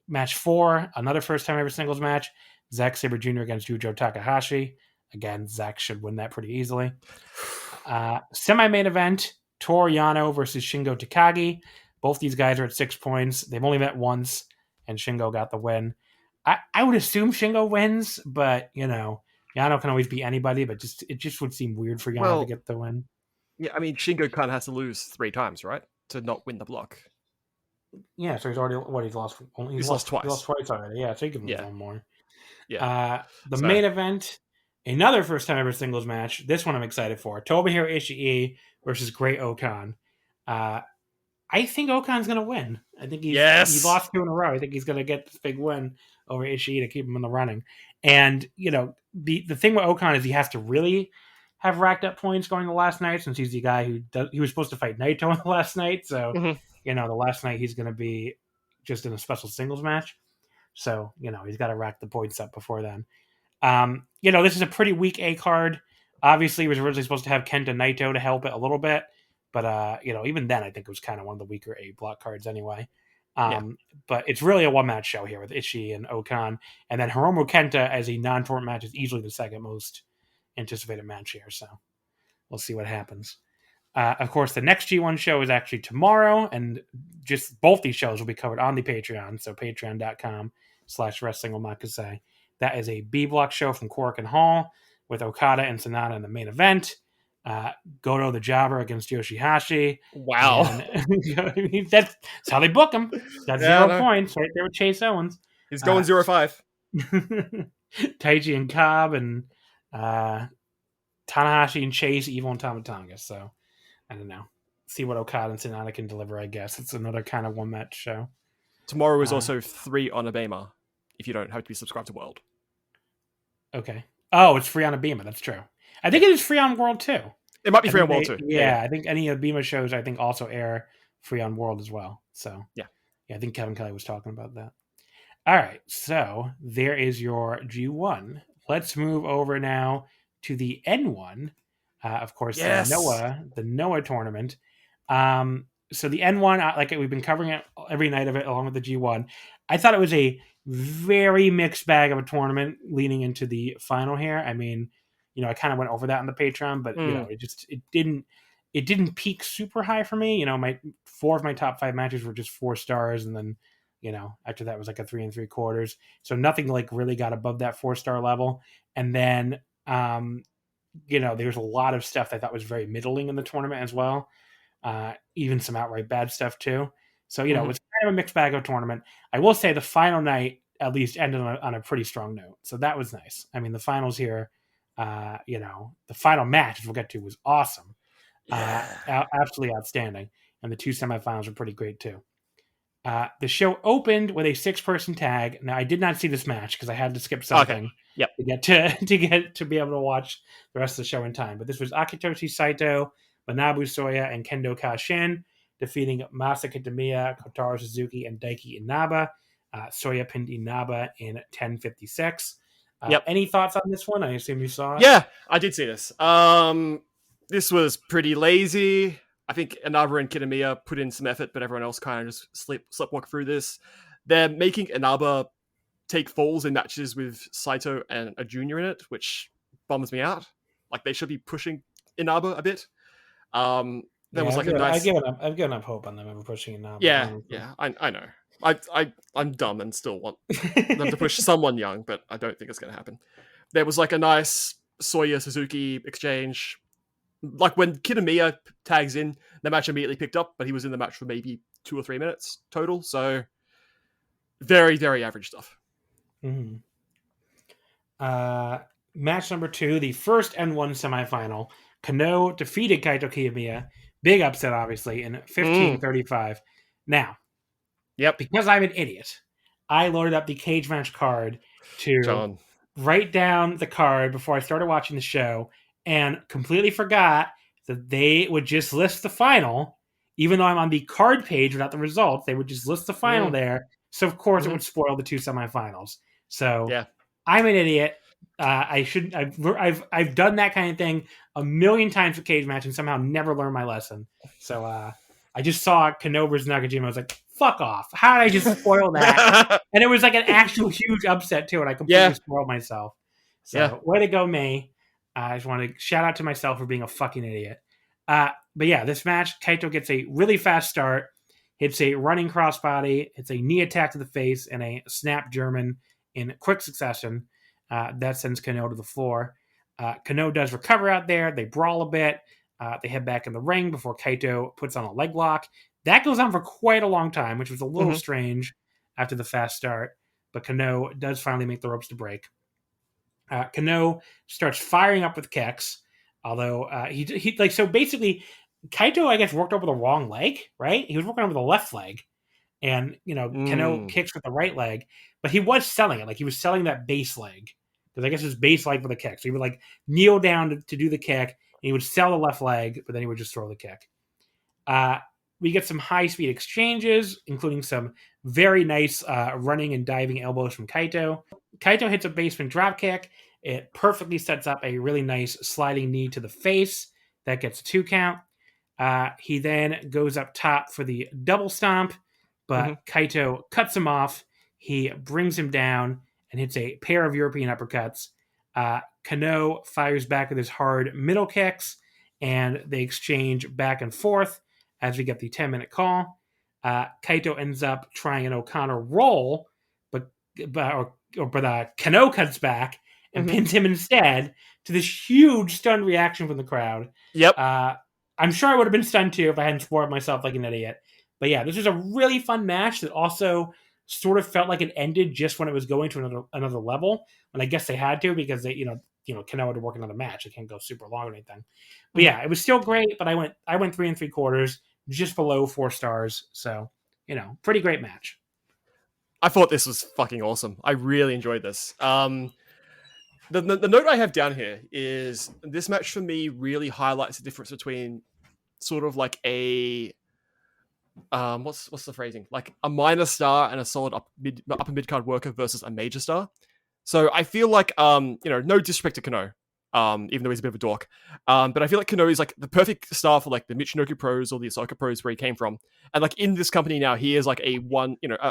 Match 4, another first time ever singles match. Zack Sabre Jr. against Yujo Takahashi. Again, Zack should win that pretty easily. Semi-main event, Toru Yano versus Shingo Takagi. Both these guys are at 6 points. They've only met once, and Shingo got the win. I would assume Shingo wins, but, Yano can always beat anybody, but it just would seem weird for Yano to get the win. Yeah, I mean, Shingo kind of has to lose 3 times, right? To not win the block. Yeah, so he's already, he's lost twice. He's lost twice already, yeah, so he can lose one more. Yeah. The main event, another first time ever singles match. This one I'm excited for. Tomohiro Ishii versus Great Okan. I think Okan's going to win. I think he lost 2 in a row. I think he's going to get this big win over Ishii to keep him in the running. And, the thing with Okan is he has to really have racked up points going the last night, since he's the guy he was supposed to fight Naito on the last night. So, the last night he's going to be just in a special singles match. So, he's got to rack the points up before then. This is a pretty weak A card. Obviously, he was originally supposed to have Kenta Naito to help it a little bit. But, even then, I think it was kind of one of the weaker A block cards anyway. But it's really a one-match show here with Ishii and Okan. And then Hiromu Kenta as a non-tournament match is easily the second most anticipated match here. So we'll see what happens. Of course, the next G1 show is actually tomorrow. And just both these shows will be covered on the Patreon. So patreon.com/Wrestling Omakase. That is a B block show from Korakuen Hall with Okada and Sonata in the main event. Goto the Jobber against Yoshihashi. Wow. That's how they book him. That's 0 points right there with Chase Owens. He's going 0-5. Taichi and Cobb and Tanahashi and Chase, Evil and Tamatonga. So, I don't know. See what Okada and Sonata can deliver, I guess. It's another kind of one-match show. Tomorrow is also 3 on Abema, if you don't have to be subscribed to World. Okay. Oh, it's free on Abema. That's true. I think it is free on World too. It might be free on World too. Yeah, I think any of Abema shows also air free on World as well. So yeah, I think Kevin Kelly was talking about that. All right, so there is your G1. Let's move over now to the N1. Of course, the Noah tournament. So the N1, like we've been covering it every night of it along with the G1. I thought it was a very mixed bag of a tournament leading into the final here. I mean, I kind of went over that on the Patreon, but it didn't peak super high for me. My 4 of my top 5 matches were just 4 stars, and then after that was like a 3 3/4. So nothing like really got above that 4-star level. And then there's a lot of stuff that I thought was very middling in the tournament as well. Even some outright bad stuff too. So it was kind of a mixed bag of tournament. I will say the final night at least ended on a pretty strong note, so that was nice. I mean, the finals here. The final match, which we'll get to, was awesome. Absolutely outstanding. And the 2 semifinals were pretty great too. The show opened with a 6-person tag. Now, I did not see this match because I had to skip something to get to be able to watch the rest of the show in time. But this was Akitoshi Saito, Manabu Soya, and Kendo Kashin defeating Masaka Tamiya, Kotaro Suzuki, and Daiki Inaba. Soya pinned Inaba in 10:56. Any thoughts on this one? I assume you saw it. Yeah, I did see this. This was pretty lazy. I think Inaba and Kitamiya put in some effort, but everyone else kind of just sleptwalk through this. They're making Inaba take falls in matches with Saito and a junior in it, which bums me out. Like, they should be pushing Inaba a bit. I've given up hope on them ever pushing Inaba. Yeah, I know. I'm dumb and still want them to push someone young, but I don't think it's going to happen. There was like a nice Soya Suzuki exchange. Like when Kitamiya tags in, the match immediately picked up, but he was in the match for maybe 2 or 3 minutes total. So very, very average stuff. Mm-hmm. Match number 2, the first N1 semifinal. Kano defeated Kaito Kiyomiya. Big upset, obviously, in 15:35. Now, because I'm an idiot, I loaded up the cage match card to write down the card before I started watching the show, and completely forgot that they would just list the final. Even though I'm on the card page without the results, they would just list the final there. So, of course, it would spoil the 2 semifinals. So, I'm an idiot. I've done that kind of thing a million times with cage match and somehow never learned my lesson. So I just saw Kano versus Nakajima. I was like, fuck off. How did I just spoil that? And it was like an actual huge upset too, and I completely spoiled myself. So way to go, me. I just want to shout out to myself for being a fucking idiot. But yeah, this match, Kaito gets a really fast start, hits a running crossbody, hits a knee attack to the face, and a snap German in quick succession. That sends Kano to the floor. Kano does recover out there. They brawl a bit. They head back in the ring before Kaito puts on a leg lock. That goes on for quite a long time, which was a little strange after the fast start. But Kano does finally make the ropes to break. Kano starts firing up with kicks, although so basically Kaito, I guess, worked over the wrong leg, right? He was working over the left leg, and Kano kicks with the right leg, but he was selling it. Like, he was selling that base leg, because I guess his base leg for the kick. So he would like kneel down to do the kick, and he would sell the left leg, but then he would just throw the kick. We get some high-speed exchanges, including some very nice running and diving elbows from Kaito. Kaito hits a basement dropkick. It perfectly sets up a really nice sliding knee to the face. That gets a 2 count. He then goes up top for the double stomp, but Kaito cuts him off. He brings him down and hits a pair of European uppercuts. Kano fires back with his hard middle kicks, and they exchange back and forth as we get the 10-minute call. Kaito ends up trying an O'Connor roll, but Kano cuts back and pins him instead, to this huge stunned reaction from the crowd. Yep. I'm sure I would have been stunned too if I hadn't spoiled myself like an idiot. But yeah, this was a really fun match that also sort of felt like it ended just when it was going to another level. And I guess they had to, because they, Kano had to work another match. It can't go super long or anything. But yeah, it was still great, but I went 3 3/4, just below 4 stars. So, pretty great match. I thought this was fucking awesome. I really enjoyed this. The note I have down here is this match for me really highlights the difference between sort of like a what's the phrasing? Like a minor star and a solid upper mid card worker versus a major star. So I feel like no disrespect to Kano, even though he's a bit of a dork, but I feel like Kano is like the perfect star for like the Michinoku Pros or the Osaka Pros where he came from, and like in this company now he is like a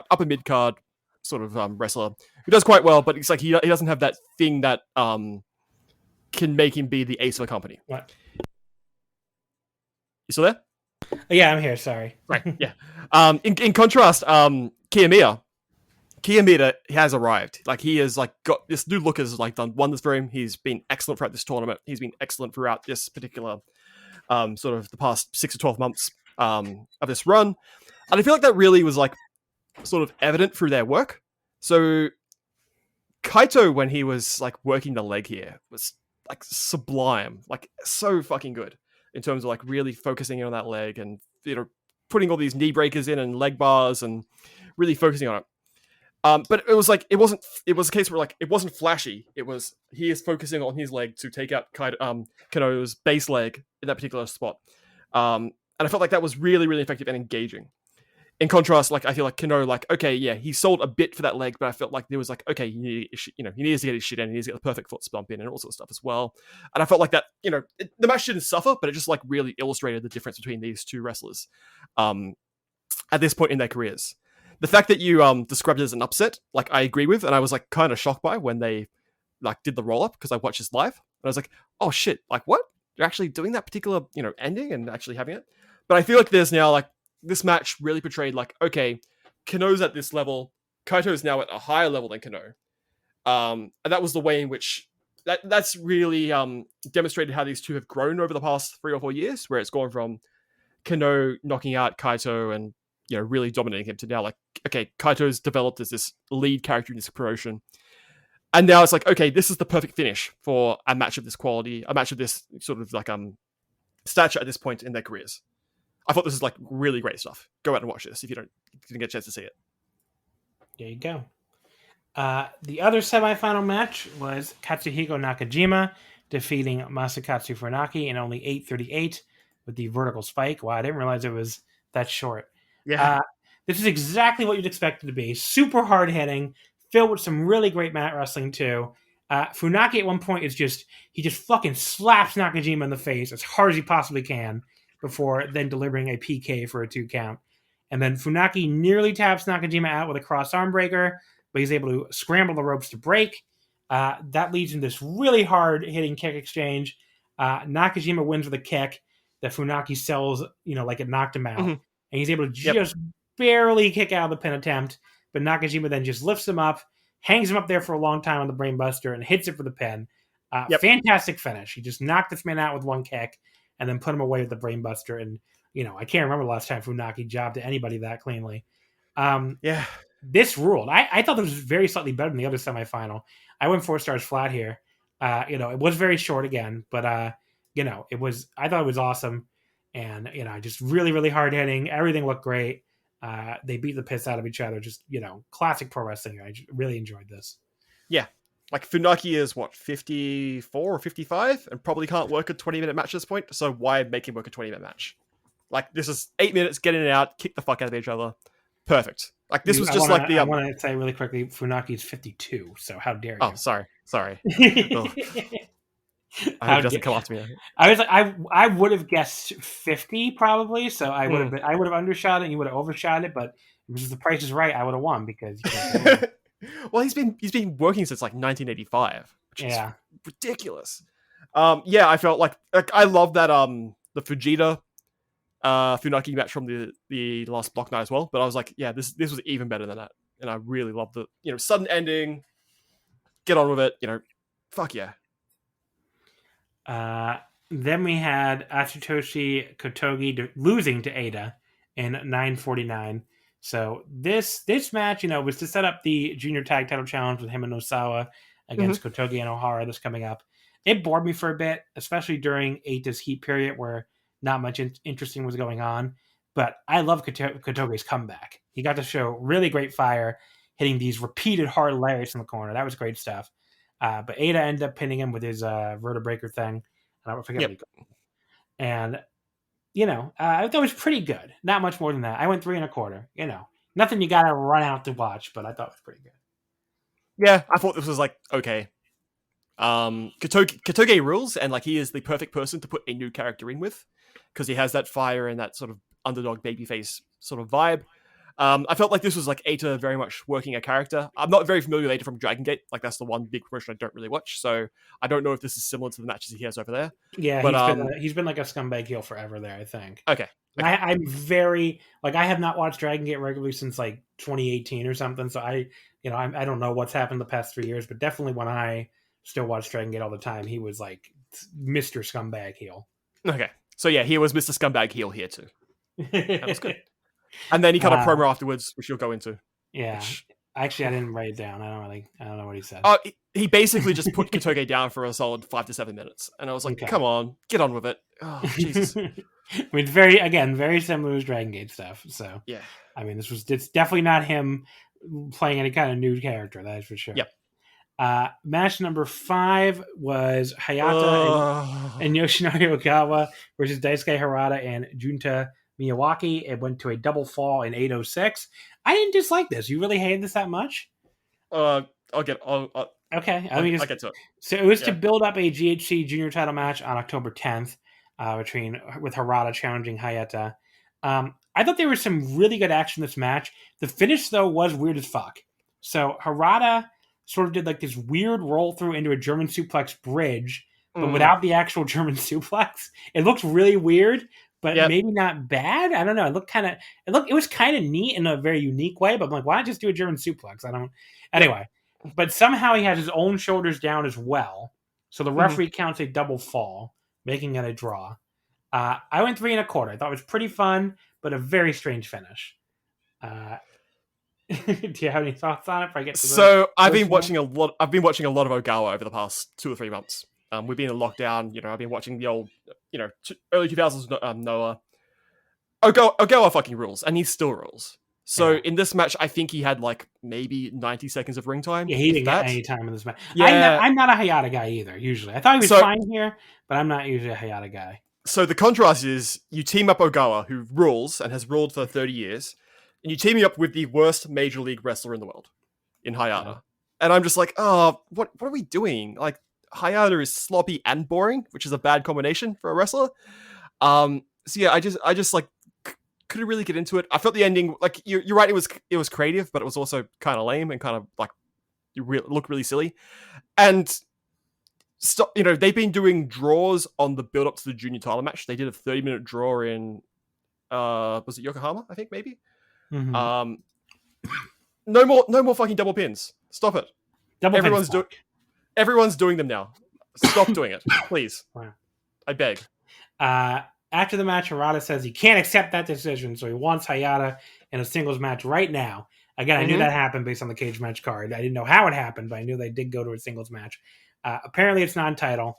upper mid card sort of wrestler who does quite well, but it's like he doesn't have that thing that can make him be the ace of a company. What? You still there? Yeah, I'm here. Sorry. Right. Yeah. In contrast, Kiyomiya has arrived. Like, he has like got this new look, has like done wonders for him. He's been excellent throughout this tournament. He's been excellent throughout this particular sort of the past 6 to 12 months of this run, and I feel like that really was like sort of evident through their work. So Kaito, when he was like working the leg here, was like sublime, like so fucking good in terms of like really focusing in on that leg and putting all these knee breakers in and leg bars and really focusing on it. But it was like it was a case where like it wasn't flashy. It was he is focusing on his leg to take out Kano's base leg in that particular spot. And I felt like that was really, really effective and engaging. In contrast, like I feel like Kano, like, okay, yeah, he sold a bit for that leg, but I felt like there was like, okay, he needs to get his shit in, he needs to get the perfect foot bump in and all sorts of stuff as well. And I felt like that, the match didn't suffer, but it just like really illustrated the difference between these two wrestlers at this point in their careers. The fact that you described it as an upset, like I agree with, and I was like kind of shocked by when they like did the roll up, because I watched this live and I was like, oh shit, like what? You're actually doing that particular, ending and actually having it. But I feel like there's now like this match really portrayed like, okay, Kano's at this level, Kaito's now at a higher level than Kano. And that was the way in which that's really demonstrated how these two have grown over the past 3 or 4 years, where it's gone from Kano knocking out Kaito and really dominating him to now like, okay, Kaito's developed as this lead character in this promotion. And now it's like, okay, this is the perfect finish for a match of this quality, a match of this sort of like stature at this point in their careers. I thought this was like really great stuff. Go out and watch this if you didn't get a chance to see it. There you go. The other semifinal match was Katsuhiko Nakajima defeating Masakatsu Funaki in only 8:38 with the vertical spike. Wow, I didn't realize it was that short. Yeah. This is exactly what you'd expect it to be. Super hard hitting, filled with some really great mat wrestling too. Funaki at one point he just fucking slaps Nakajima in the face as hard as he possibly can before then delivering a PK for a 2 count. And then Funaki nearly taps Nakajima out with a cross arm breaker, but he's able to scramble the ropes to break. That leads in this really hard hitting kick exchange. Nakajima wins with a kick that Funaki sells, like it knocked him out. And he's able to just barely kick out of the pin attempt, but Nakajima then just lifts him up, hangs him up there for a long time on the brainbuster, and hits it for the pin. Fantastic finish. He just knocked this man out with one kick and then put him away with the brainbuster. And, I can't remember the last time Funaki jobbed to anybody that cleanly. This ruled. I thought this was very slightly better than the other semifinal. I went 4 stars flat here. It was very short again, but I thought it was awesome. And, just really, really hard hitting. Everything looked great. They beat the piss out of each other. Just, classic pro wrestling. I really enjoyed this. Yeah. Like, Funaki is, 54 or 55? And probably can't work a 20-minute match at this point. So why make him work a 20-minute match? Like, this is 8 minutes, get in and out, kick the fuck out of each other. Perfect. Like, this was just like the... I want to say really quickly, Funaki is 52, so how dare you? Oh, sorry. I hope it doesn't come after me. I would have guessed 50 probably, so I would have undershot it and you would have overshot it, but if the price is right, I would have won because well, he's been working since like 1985, which is ridiculous. I felt like I love that the Fujita Funaki match from the last block night as well, but I was like, this was even better than that, and I really loved the sudden ending. Get on with it, fuck yeah. Then we had Atsutoshi Kotogi losing to Ada in 9:49. So this match, was to set up the junior tag title challenge with him and Osawa against Kotogi and Ohara that's coming up. It bored me for a bit, especially during Eita's heat period where not much interesting was going on. But I love Kotogi's comeback. He got to show really great fire, hitting these repeated hard lariats in the corner. That was great stuff. But Ada ended up pinning him with his vertebreaker thing. I don't forget what he called it. And, I thought it was pretty good. Not much more than that. I went 3 1/4. Nothing you got to run out to watch, but I thought it was pretty good. Yeah, I thought this was okay. Kotoge rules, and he is the perfect person to put a new character in with because he has that fire and that sort of underdog babyface sort of vibe. I felt like this was Eita very much working a character. I'm not very familiar with Eita from Dragon Gate. That's the one big promotion I don't really watch, so I don't know if this is similar to the matches he has over there. Yeah, but, he's been like a scumbag heel forever there, I think. Okay. I'm very I have not watched Dragon Gate regularly since 2018 or something. So I don't know what's happened the past 3 years, but definitely when I still watch Dragon Gate all the time, he was Mr. Scumbag heel. Okay, so yeah, he was Mr. Scumbag heel here too. That was good. And then he cut a promo afterwards, which you'll go into. Yeah. Actually, I didn't write it down. I don't know what he said. He basically just put Kotoge down for a solid 5 to 7 minutes. And I was like, come on, get on with it. Oh, Jesus. very similar to Dragon Gate stuff. So, yeah. It's definitely not him playing any kind of new character. That is for sure. Yep. Match number 5 was Hayata and Yoshinari Ogawa versus Daisuke Harada and Junta Miyawaki. It went to a double fall in 8:06. I didn't dislike this. You really hated this that much? Okay. I'll get to it. So it was to build up a GHC junior title match on October 10th with Harada challenging Hayata. I thought there was some really good action in this match. The finish, though, was weird as fuck. So Harada sort of did this weird roll through into a German suplex bridge, but without the actual German suplex. It looked really weird, but maybe not bad. I don't know. It was kind of neat in a very unique way, but I'm like, why not just do a German suplex? Anyway, but somehow he had his own shoulders down as well. So the referee counts a double fall, making it a draw. I went 3 1/4. I thought it was pretty fun, but a very strange finish. Do you have any thoughts on it? I've been watching a lot of Ogawa over the past 2 or 3 months. We've been in lockdown. I've been watching the old, early 2000s Noah. Ogawa fucking rules, and he still rules. So in this match, I think he had maybe 90 seconds of ring time. Yeah, he didn't get any time in this match. Yeah. I'm not a Hayata guy either, usually. I thought he was fine here, but I'm not usually a Hayata guy. So the contrast is you team up Ogawa, who rules and has ruled for 30 years, and you team him up with the worst Major League wrestler in the world, in Hayata. And I'm just like, oh, what are we doing? Like, Hayata is sloppy and boring, which is a bad combination for a wrestler. So yeah, I just like couldn't really get into it. I felt the ending, like you're right, it was creative, but it was also kind of lame and kind of like look really silly. And they've been doing draws on the build up to the junior title match. They did a 30-minute draw in was it Yokohama? I think maybe. Mm-hmm. No more fucking double pins. Stop it. Everyone's doing them now. Stop doing it, please. Wow. I beg. After the match, Harada says he can't accept that decision, so he wants Hayata in a singles match right now. Again, I knew that happened based on the cage match card. I didn't know how it happened, but I knew they did go to a singles match. Apparently, it's non-title.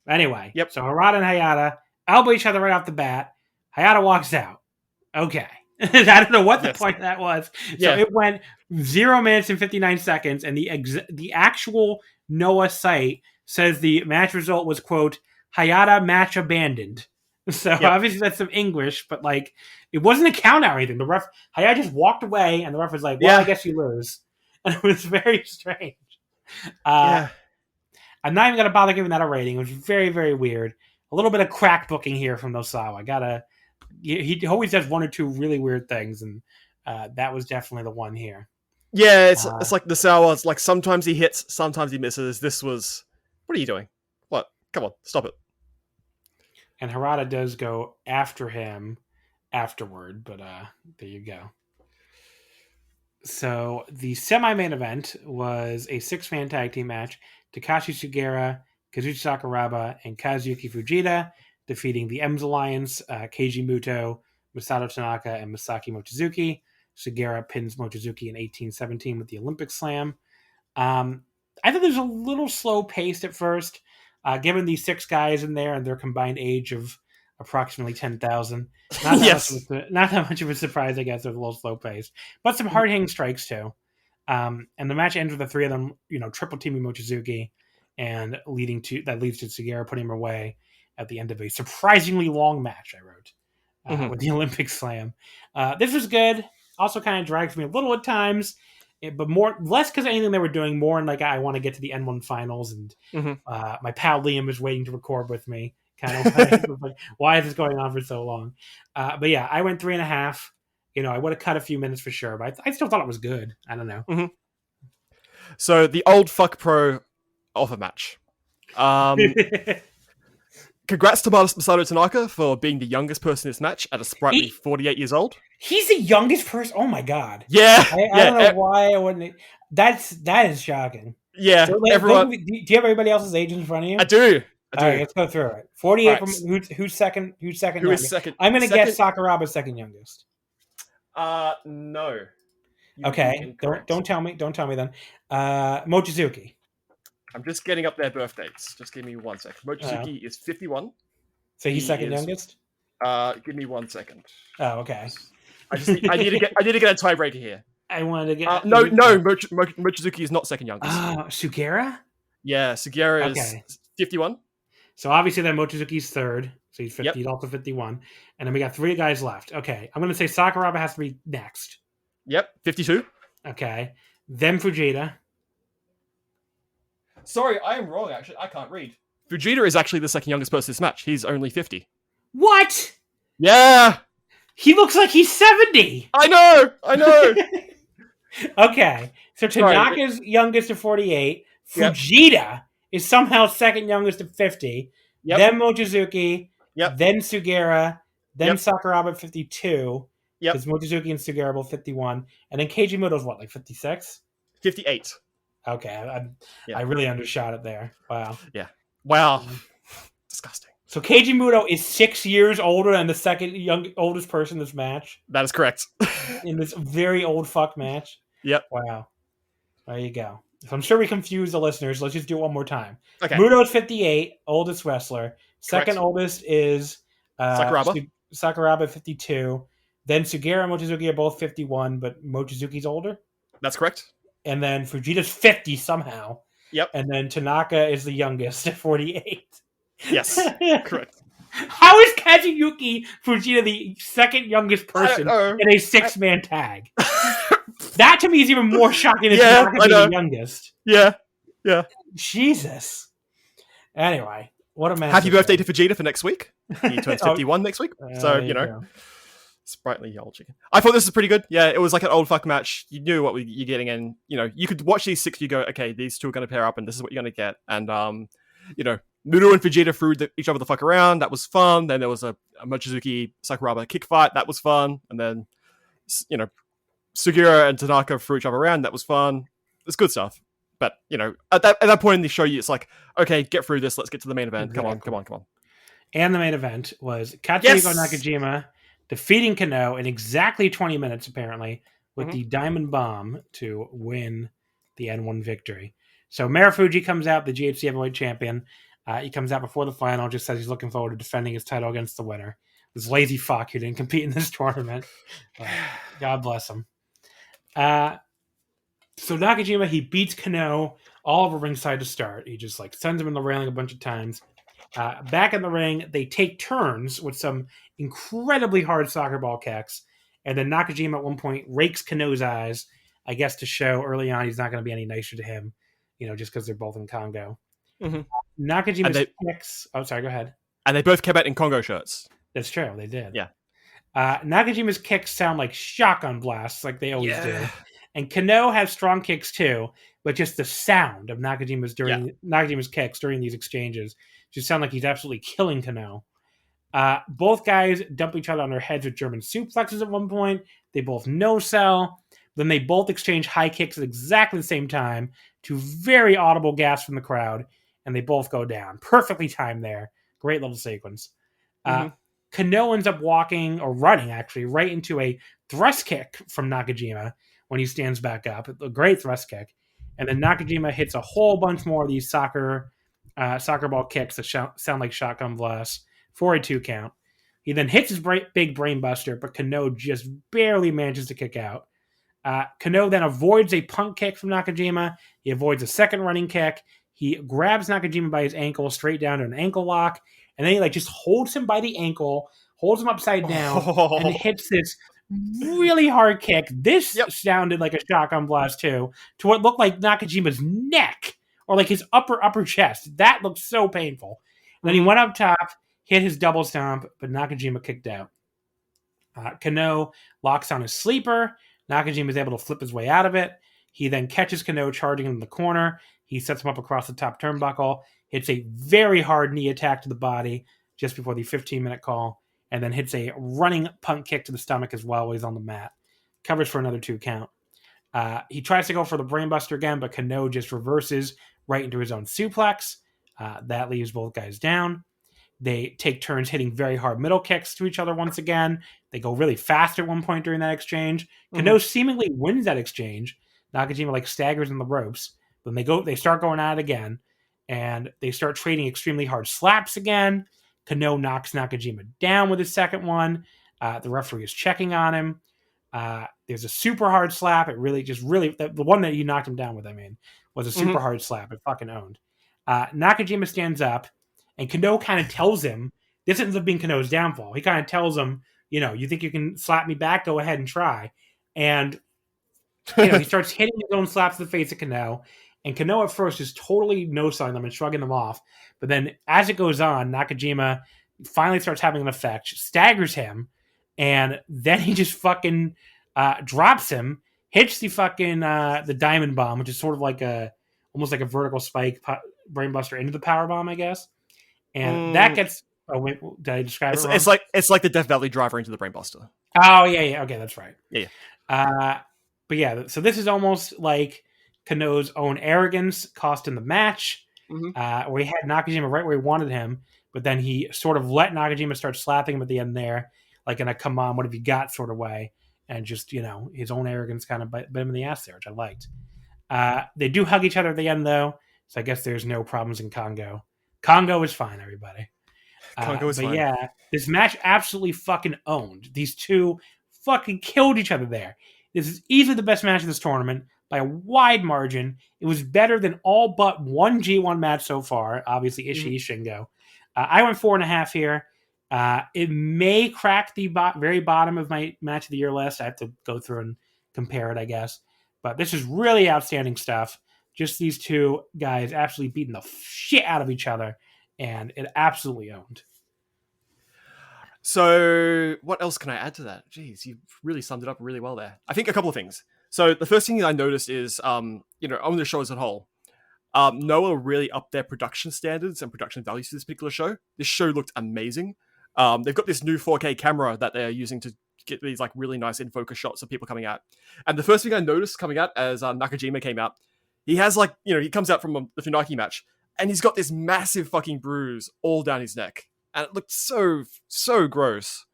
Anyway, so Harada and Hayata elbow each other right off the bat. Hayata walks out. Okay. I don't know what the point of that was. So it went 0 minutes and 59 seconds, and the actual Noah site says the match result was, quote, Hayata match abandoned. So obviously that's some English, but like it wasn't a count out or anything. The ref, Hayata just walked away, and the ref was like, well, I guess you lose. And it was very strange. I'm not even going to bother giving that a rating. It was very, very weird. A little bit of crack booking here from Nosawa. He always does one or two really weird things, and that was definitely the one here. Yeah, it's like Nosawa. It's like sometimes he hits, sometimes he misses. This was, what are you doing? What? Come on, stop it. And Harada does go after him afterward, but there you go. So the semi-main event was a 6-man tag team match. Takashi Sugera, Kazuchi Sakuraba, and Kazuyuki Fujita defeating the M's Alliance, Keiji Muto, Masato Tanaka, and Masaki Mochizuki. Sugera pins Mochizuki in 18-17 with the Olympic Slam. I thought there's a little slow paced at first, given these 6 guys in there and their combined age of approximately 10,000. Not that much of a surprise, I guess. It was a little slow paced, but some hard hitting strikes too. And the match ends with the 3 of them, triple teaming Mochizuki, and leads to Sugera putting him away at the end of a surprisingly long match. I wrote with the Olympic Slam. This was good. Also, kind of drags me a little at times, but less because of anything they were doing. More in like I want to get to the N-1 finals, and my pal Liam is waiting to record with me. Kind of like, why is this going on for so long? But yeah, I went 3.5. I would have cut a few minutes for sure, but I still thought it was good. I don't know. So the old fuck pro offer match. Congrats to Masato Tanaka for being the youngest person in this match at a sprightly 48 years old. He's the youngest person? Oh my god. Yeah. I don't know why I wouldn't. That is shocking. Yeah. So, everyone. Do you have everybody else's age in front of you? I do. All right, let's go through it. 48 from who's second? Who's second? Who is second? I'm going to guess Sakuraba's second youngest. No. Okay. Don't tell me. Don't tell me then. Mochizuki. I'm just getting up their birth dates. Just give me 1 second. Mochizuki is 51. So he's second youngest? Give me 1 second. Oh, okay. I need to get a tiebreaker here. I wanted to get no. Mochizuki is not second youngest. Sugera? Yeah, Sugera is 51. So obviously then Mochizuki's third. So he's 50, also 51. And then we got 3 guys left. Okay. I'm going to say Sakuraba has to be next. Yep, 52. Okay. Then Fujita. Sorry, I am wrong, actually. I can't read. Fujita is actually the second youngest person in this match. He's only 50. What? Yeah! He looks like he's 70! I know! Okay. So Tanaka's youngest at 48. Fujita is somehow second youngest at 50. Yep. Then Mochizuki. Yep. Then Sugera. Then Sakuraba at 52. Because Mochizuki and Sugera both 51. And then Keiji Muto's what, like 56? 58. Okay. I really undershot it there. Wow. Yeah. Wow. Disgusting. So Keiji Muto is 6 years older than the second oldest person in this match. That is correct. In this very old fuck match. Yep. Wow. There you go. So I'm sure we confused the listeners. Let's just do it one more time. Okay. Muto is 58, oldest wrestler. Second oldest is Sakuraba 52. Then Sugera and Mochizuki are both 51, but Mochizuki's older. That's correct. And then Fujita's 50 somehow. Yep. And then Tanaka is the youngest at 48. Yes, correct. How is Kazuyuki Fujita the second youngest person in a 6-man tag? That to me is even more shocking than Yeah, Tanaka being the youngest. Yeah. Jesus. Anyway, what a match. Happy birthday to Vegeta for next week. He turns 51 next week. So, sprightly old chicken. I thought this was pretty good. Yeah, it was like an old fuck match. You knew what you're getting in. You could watch these 6, you go, okay, these two are going to pair up and this is what you're going to get. And, Muru and Vegeta threw each other the fuck around. That was fun. Then there was a Mochizuki Sakuraba kick fight. That was fun. And then, Sugiura and Tanaka threw each other around. That was fun. It's good stuff. But, at that point in the show, it's like, okay, get through this. Let's get to the main event. Exactly. Come on. And the main event was Katsuhiko Nakajima defeating Kano in exactly 20 minutes, apparently, with the Diamond Bomb to win the N-1 victory. So Marufuji comes out, the GHC Heavyweight Champion. He comes out before the final, just says he's looking forward to defending his title against the winner. This lazy fuck who didn't compete in this tournament. God bless him. So Nakajima, he beats Kano all over ringside to start. He just sends him in the railing a bunch of times. Back in the ring, they take turns with some incredibly hard soccer ball kicks. And then Nakajima at one point rakes Kano's eyes, I guess to show early on he's not going to be any nicer to him, just because they're both in Congo. Mm-hmm. Nakajima's kicks... Oh, sorry, go ahead. And they both came out in Congo shirts. That's true, they did. Yeah. Nakajima's kicks sound like shotgun blasts, like they always do. And Kano has strong kicks too, but just the sound of Nakajima's kicks during these exchanges just sound like he's absolutely killing Kano. Both guys dump each other on their heads with German suplexes at one point. They both no-sell. Then they both exchange high kicks at exactly the same time to very audible gasps from the crowd, and they both go down. Perfectly timed there. Great little sequence. Kano ends up walking, or running actually, right into a thrust kick from Nakajima when he stands back up. A great thrust kick. And then Nakajima hits a whole bunch more of these soccer ball kicks that sound like shotgun blasts for a 2 count. He then hits his big brain buster, but Kano just barely manages to kick out. Kano then avoids a punk kick from Nakajima. He avoids a second running kick. He grabs Nakajima by his ankle straight down to an ankle lock, and then he just holds him by the ankle, holds him upside down, and hits this really hard kick. This sounded like a shotgun blast too, to what looked like Nakajima's neck or like his upper chest. That looked so painful. And then he went up top, hit his double stomp, but Nakajima kicked out. Kano locks on his sleeper. Nakajima is able to flip his way out of it. He then catches Kano charging him in the corner. He sets him up across the top turnbuckle, hits a very hard knee attack to the body just before the 15-minute call, and then hits a running punk kick to the stomach as well while he's on the mat. Covers for another 2 count. He tries to go for the brainbuster again, but Kano just reverses right into his own suplex. That leaves both guys down. They take turns hitting very hard middle kicks to each other once again. They go really fast at one point during that exchange. Kano seemingly wins that exchange. Nakajima staggers in the ropes. Then they start going at it again, and they start trading extremely hard slaps again. Kano knocks Nakajima down with his second one. The referee is checking on him. There's a super hard slap. It really, the one that he knocked him down with, was a super hard slap. It fucking owned. Nakajima stands up, and Kano kind of tells him, this ends up being Kano's downfall. He kind of tells him, you think you can slap me back? Go ahead and try. And, he starts hitting his own slaps to the face of Kano. And Kano at first is totally no-selling them and shrugging them off. But then as it goes on, Nakajima finally starts having an effect, staggers him, and then he just fucking drops him, hits the fucking the Diamond Bomb, which is sort of almost like a vertical spike brainbuster into the power bomb, I guess. And that gets... Oh, wait, did I describe it wrong? It's like the Death Valley driver into the brainbuster. Oh, yeah. Okay, that's right. Yeah. But yeah, so this is almost like Kano's own arrogance cost him the match, where he had Nakajima right where he wanted him, but then he sort of let Nakajima start slapping him at the end there, like in a come on, what have you got sort of way, and just, his own arrogance kind of bit him in the ass there, which I liked. They do hug each other at the end, though, so I guess there's no problems in Congo. Congo is fine, everybody. Congo is fine. Yeah, this match absolutely fucking owned. These two fucking killed each other there. This is easily the best match of this tournament by a wide margin. It was better than all but one G1 match so far. Obviously, Ishii, Shingo. I went 4.5 here. It may crack the very bottom of my match of the year list. I have to go through and compare it, I guess. But this is really outstanding stuff. Just these two guys absolutely beating the shit out of each other, and it absolutely owned. So what else can I add to that? Jeez, you really summed it up really well there. I think a couple of things. So the first thing I noticed is, on the show as a whole, Noah really upped their production standards and production values for this particular show. This show looked amazing. They've got this new 4K camera that they're using to get these like really nice in focus shots of people coming out. And the first thing I noticed coming out as Nakajima came out, he has like, he comes out from the Funaki match and he's got this massive fucking bruise all down his neck. And it looked so gross.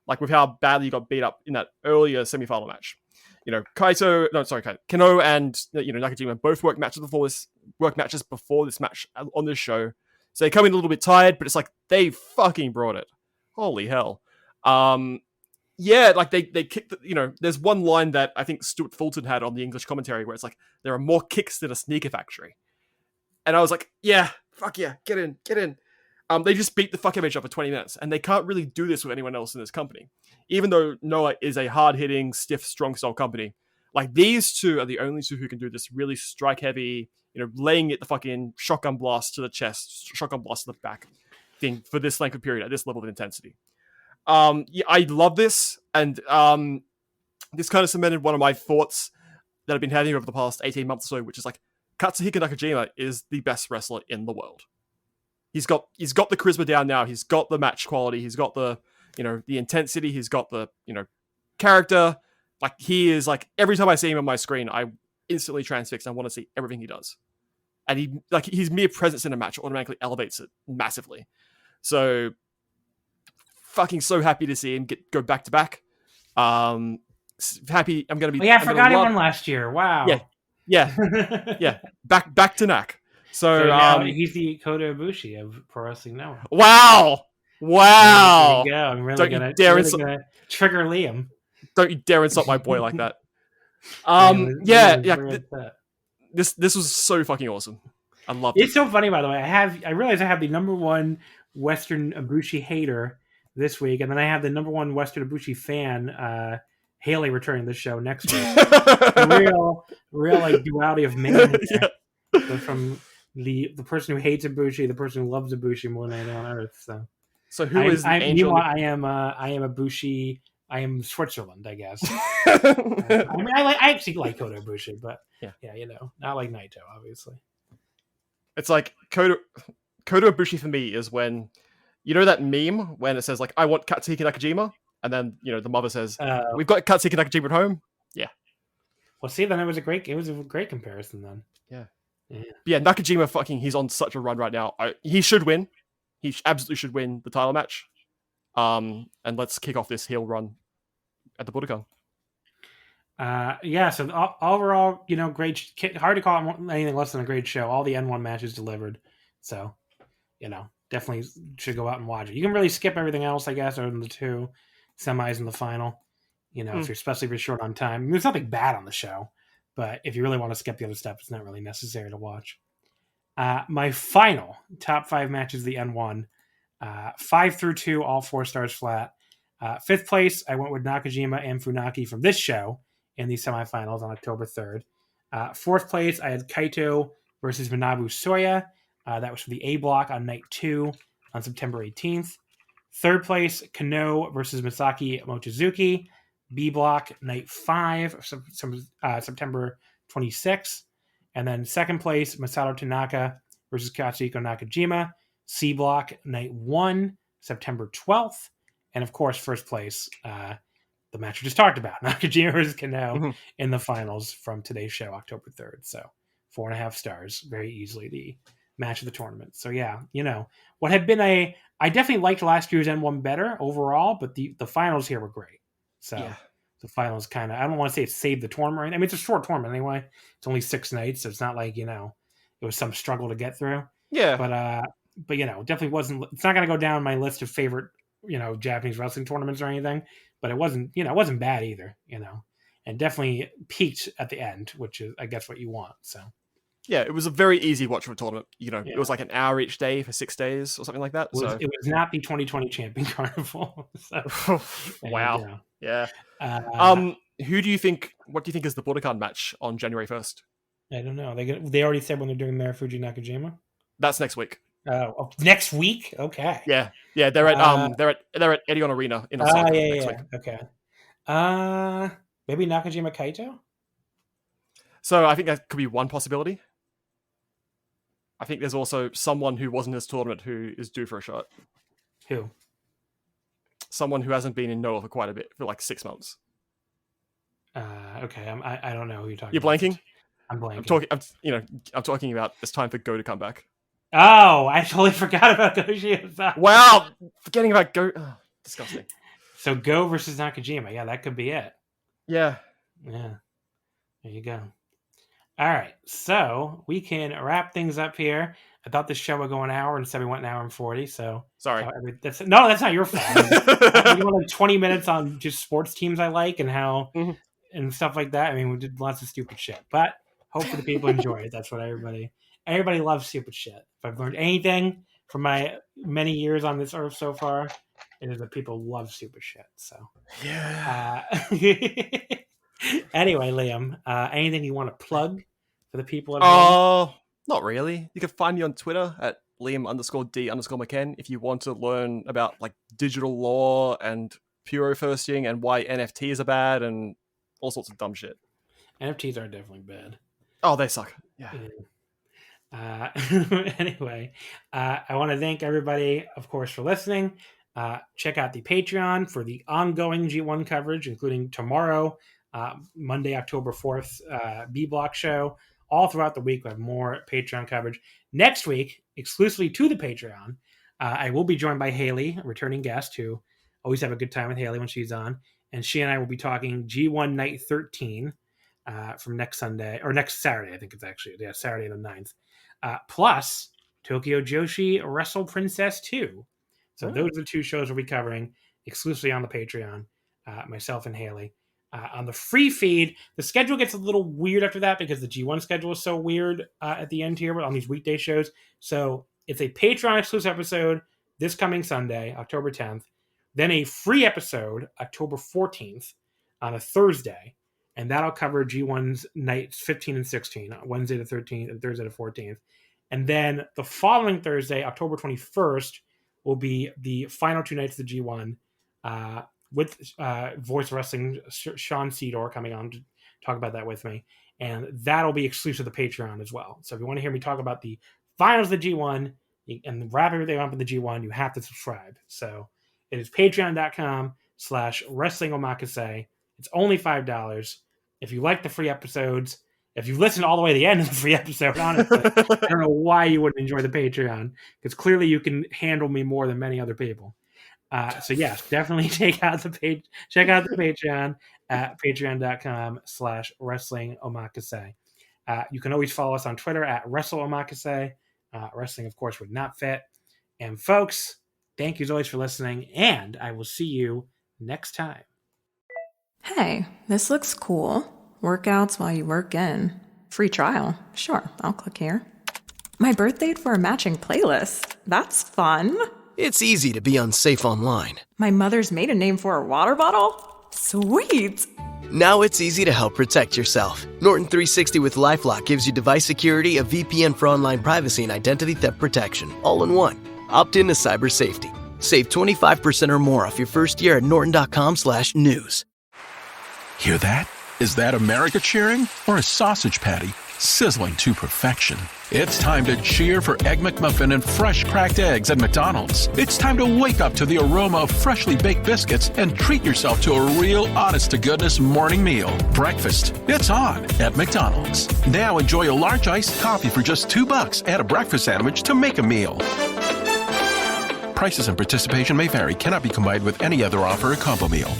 Like with how badly he got beat up in that earlier semifinal match. Kano and Nakajima both worked matches before this match on this show. So they come in a little bit tired, but it's like they fucking brought it. Holy hell. Like they kicked there's one line that I think Stuart Fulton had on the English commentary where it's like, there are more kicks than a sneaker factory. And I was like, yeah, fuck yeah, get in. They just beat the fuck out of each other for 20 minutes, and they can't really do this with anyone else in this company. Even though Noah is a hard-hitting, stiff, strong-style company, like these two are the only two who can do this really strike-heavy, laying it the fucking shotgun blast to the chest, shotgun blast to the back thing for this length of period at this level of intensity. I love this, and this kind of cemented one of my thoughts that I've been having over the past 18 months or so, which is like, Katsuhiko Nakajima is the best wrestler in the world. He's got the charisma down now. He's got the match quality. He's got the, the intensity. He's got the, character. Like he is like, every time I see him on my screen, I instantly transfix. I want to see everything he does. And his mere presence in a match automatically elevates it massively. So fucking so happy to see him go back to back. Happy. I'm going to be. Oh, yeah, I forgot he won last year. Wow. Yeah. Back to Nak. So now he's the Kota Ibushi of Pro Wrestling Network. Wow! There you go. I'm really gonna trigger Liam. Don't you dare insult my boy like that. This was so fucking awesome. I love it. It's so funny, by the way. I realize I have the number one Western Ibushi hater this week, and then I have the number one Western Ibushi fan, Haley, returning the show next week. real like duality of man. From the person who hates Ibushi, the person who loves Ibushi more than anyone on earth. So who is the angel? I am Ibushi. I am Switzerland, I guess. I actually like Kota Ibushi, but not like Naito, obviously. It's like Kota Ibushi for me is when that meme when it says like, I want Katsuhiko Nakajima, and then the mother says, we've got Katsuhiko Nakajima at home. Yeah. Well, see, then it was a great comparison then. Yeah, Nakajima he's on such a run right now. He should win. He absolutely should win the title match. And let's kick off this heel run at the Budokan. So overall, great. Hard to call it anything less than a great show. All the N-1 matches delivered. So, definitely should go out and watch it. You can really skip everything else, I guess, other than the two semis and the final. Especially if you're short on time. There's nothing bad on the show. But if you really want to skip the other stuff, it's not really necessary to watch. My final top 5 matches of the N1, 5 through 2, all 4 stars flat. 5th place, I went with Nakajima and Funaki from this show in the semifinals on October 3rd. 4th place, I had Kaito versus Manabu Soya. That was for the A block on night 2 on September 18th. 3rd place, Kano versus Masaki Mochizuki. B block, night 5, September 26th. And then 2nd place, Masato Tanaka versus Katsuhiko Nakajima. C block, night 1, September 12th. And of course, 1st place, the match we just talked about, Nakajima versus Kano in the finals from today's show, October 3rd. So 4.5 stars, very easily the match of the tournament. So what had been I definitely liked last year's N1 better overall, but the finals here were great. So the finals kind of, I don't want to say it saved the tournament. I mean, it's a short tournament anyway. It's only 6 nights, so it's not like, it was some struggle to get through. Yeah. But definitely wasn't, it's not going to go down my list of favorite, Japanese wrestling tournaments or anything, but it wasn't, it wasn't bad either, and definitely peaked at the end, which is, I guess, what you want. So. Yeah, it was a very easy watch for a tournament. It was like an hour each day for 6 days or something like that. It was not the 2020 Champion Carnival. So, wow. Yeah. What do you think is the Budokan match on January 1st? I don't know. They already said when they're doing Marufuji Nakajima? That's next week. Oh, next week? Okay. Yeah. They're at Edion Arena in Osaka next week. Okay. Maybe Nakajima Kaito? So I think that could be one possibility. I think there's also someone who wasn't in this tournament who is due for a shot. Who? Someone who hasn't been in Noah for quite a bit, for like 6 months. Okay. I don't know who you're talking about. You're blanking? I'm blanking. I'm talking about it's time for Go to come back. Oh, I totally forgot about Go Shiozaki. Wow, forgetting about Go. Oh, disgusting. So Go versus Nakajima. Yeah, that could be it. Yeah. There you go. All right, so we can wrap things up here. I thought this show would go an hour, and instead we went an hour and 40. So sorry. That's not your fault. We went like 20 minutes on just sports teams I like and how and stuff like that. I mean, we did lots of stupid shit, but hopefully the people enjoy it. That's what everybody loves stupid shit. If I've learned anything from my many years on this earth so far, it is that people love stupid shit. So yeah. Anyway, Liam, anything you want to plug for the people at home? Not really. You can find me on Twitter at Liam_D_McCann if you want to learn about like digital law and puro firsting and why NFTs are bad and all sorts of dumb shit. NFTs are definitely bad. Oh, they suck. Yeah. Anyway, I want to thank everybody, of course, for listening. Check out the Patreon for the ongoing G1 coverage, including tomorrow, Monday, October 4th, B-Block show. All throughout the week, we have more Patreon coverage. Next week, exclusively to the Patreon, I will be joined by Haley, a returning guest who always have a good time with Haley when she's on. And she and I will be talking G1 Night 13 from next Saturday, I think it's actually. Yeah, Saturday the 9th. Plus, Tokyo Joshi Wrestle Princess 2. So those are the two shows we'll be covering exclusively on the Patreon, myself and Haley. On the free feed, the schedule gets a little weird after that because the G1 schedule is so weird at the end here on these weekday shows. So it's a Patreon exclusive episode this coming Sunday, October 10th. Then a free episode, October 14th, on a Thursday. And that'll cover G1's nights 15 and 16, Wednesday the 13th and Thursday the 14th. And then the following Thursday, October 21st, will be the final two nights of the G1 with Voice Wrestling Sean Cedar coming on to talk about that with me. And that'll be exclusive to the Patreon as well. So if you want to hear me talk about the finals of the G1 and wrap everything up in the G1, you have to subscribe. So it is patreon.com/Wrestling Omakase. It's only $5. If you like the free episodes, if you listen all the way to the end of the free episode, honestly, I don't know why you wouldn't enjoy the Patreon, because clearly you can handle me more than many other people. So yes, definitely check out the Patreon at patreon.com/Wrestling Omakase. You can always follow us on Twitter at Wrestle Omakase. Wrestling, of course, would not fit. And folks, thank you as always for listening, and I will see you next time. Hey, this looks cool. Workouts while you work in. Free trial. Sure, I'll click here. My birth date for a matching playlist. That's fun. It's easy to be unsafe online. My mother's maiden name for a water bottle? Sweet. Now it's easy to help protect yourself. Norton 360 with LifeLock gives you device security, a VPN for online privacy, and identity theft protection, all in one. Opt in to cyber safety. Save 25% or more off your first year at norton.com/news. Hear that? Is that America cheering or a sausage patty sizzling to perfection? It's time to cheer for Egg McMuffin and fresh cracked eggs at McDonald's. It's time to wake up to the aroma of freshly baked biscuits and treat yourself to a real honest-to-goodness morning meal. Breakfast, it's on at McDonald's. Now enjoy a large iced coffee for just $2 and a breakfast sandwich to make a meal. Prices and participation may vary. Cannot be combined with any other offer or combo meal.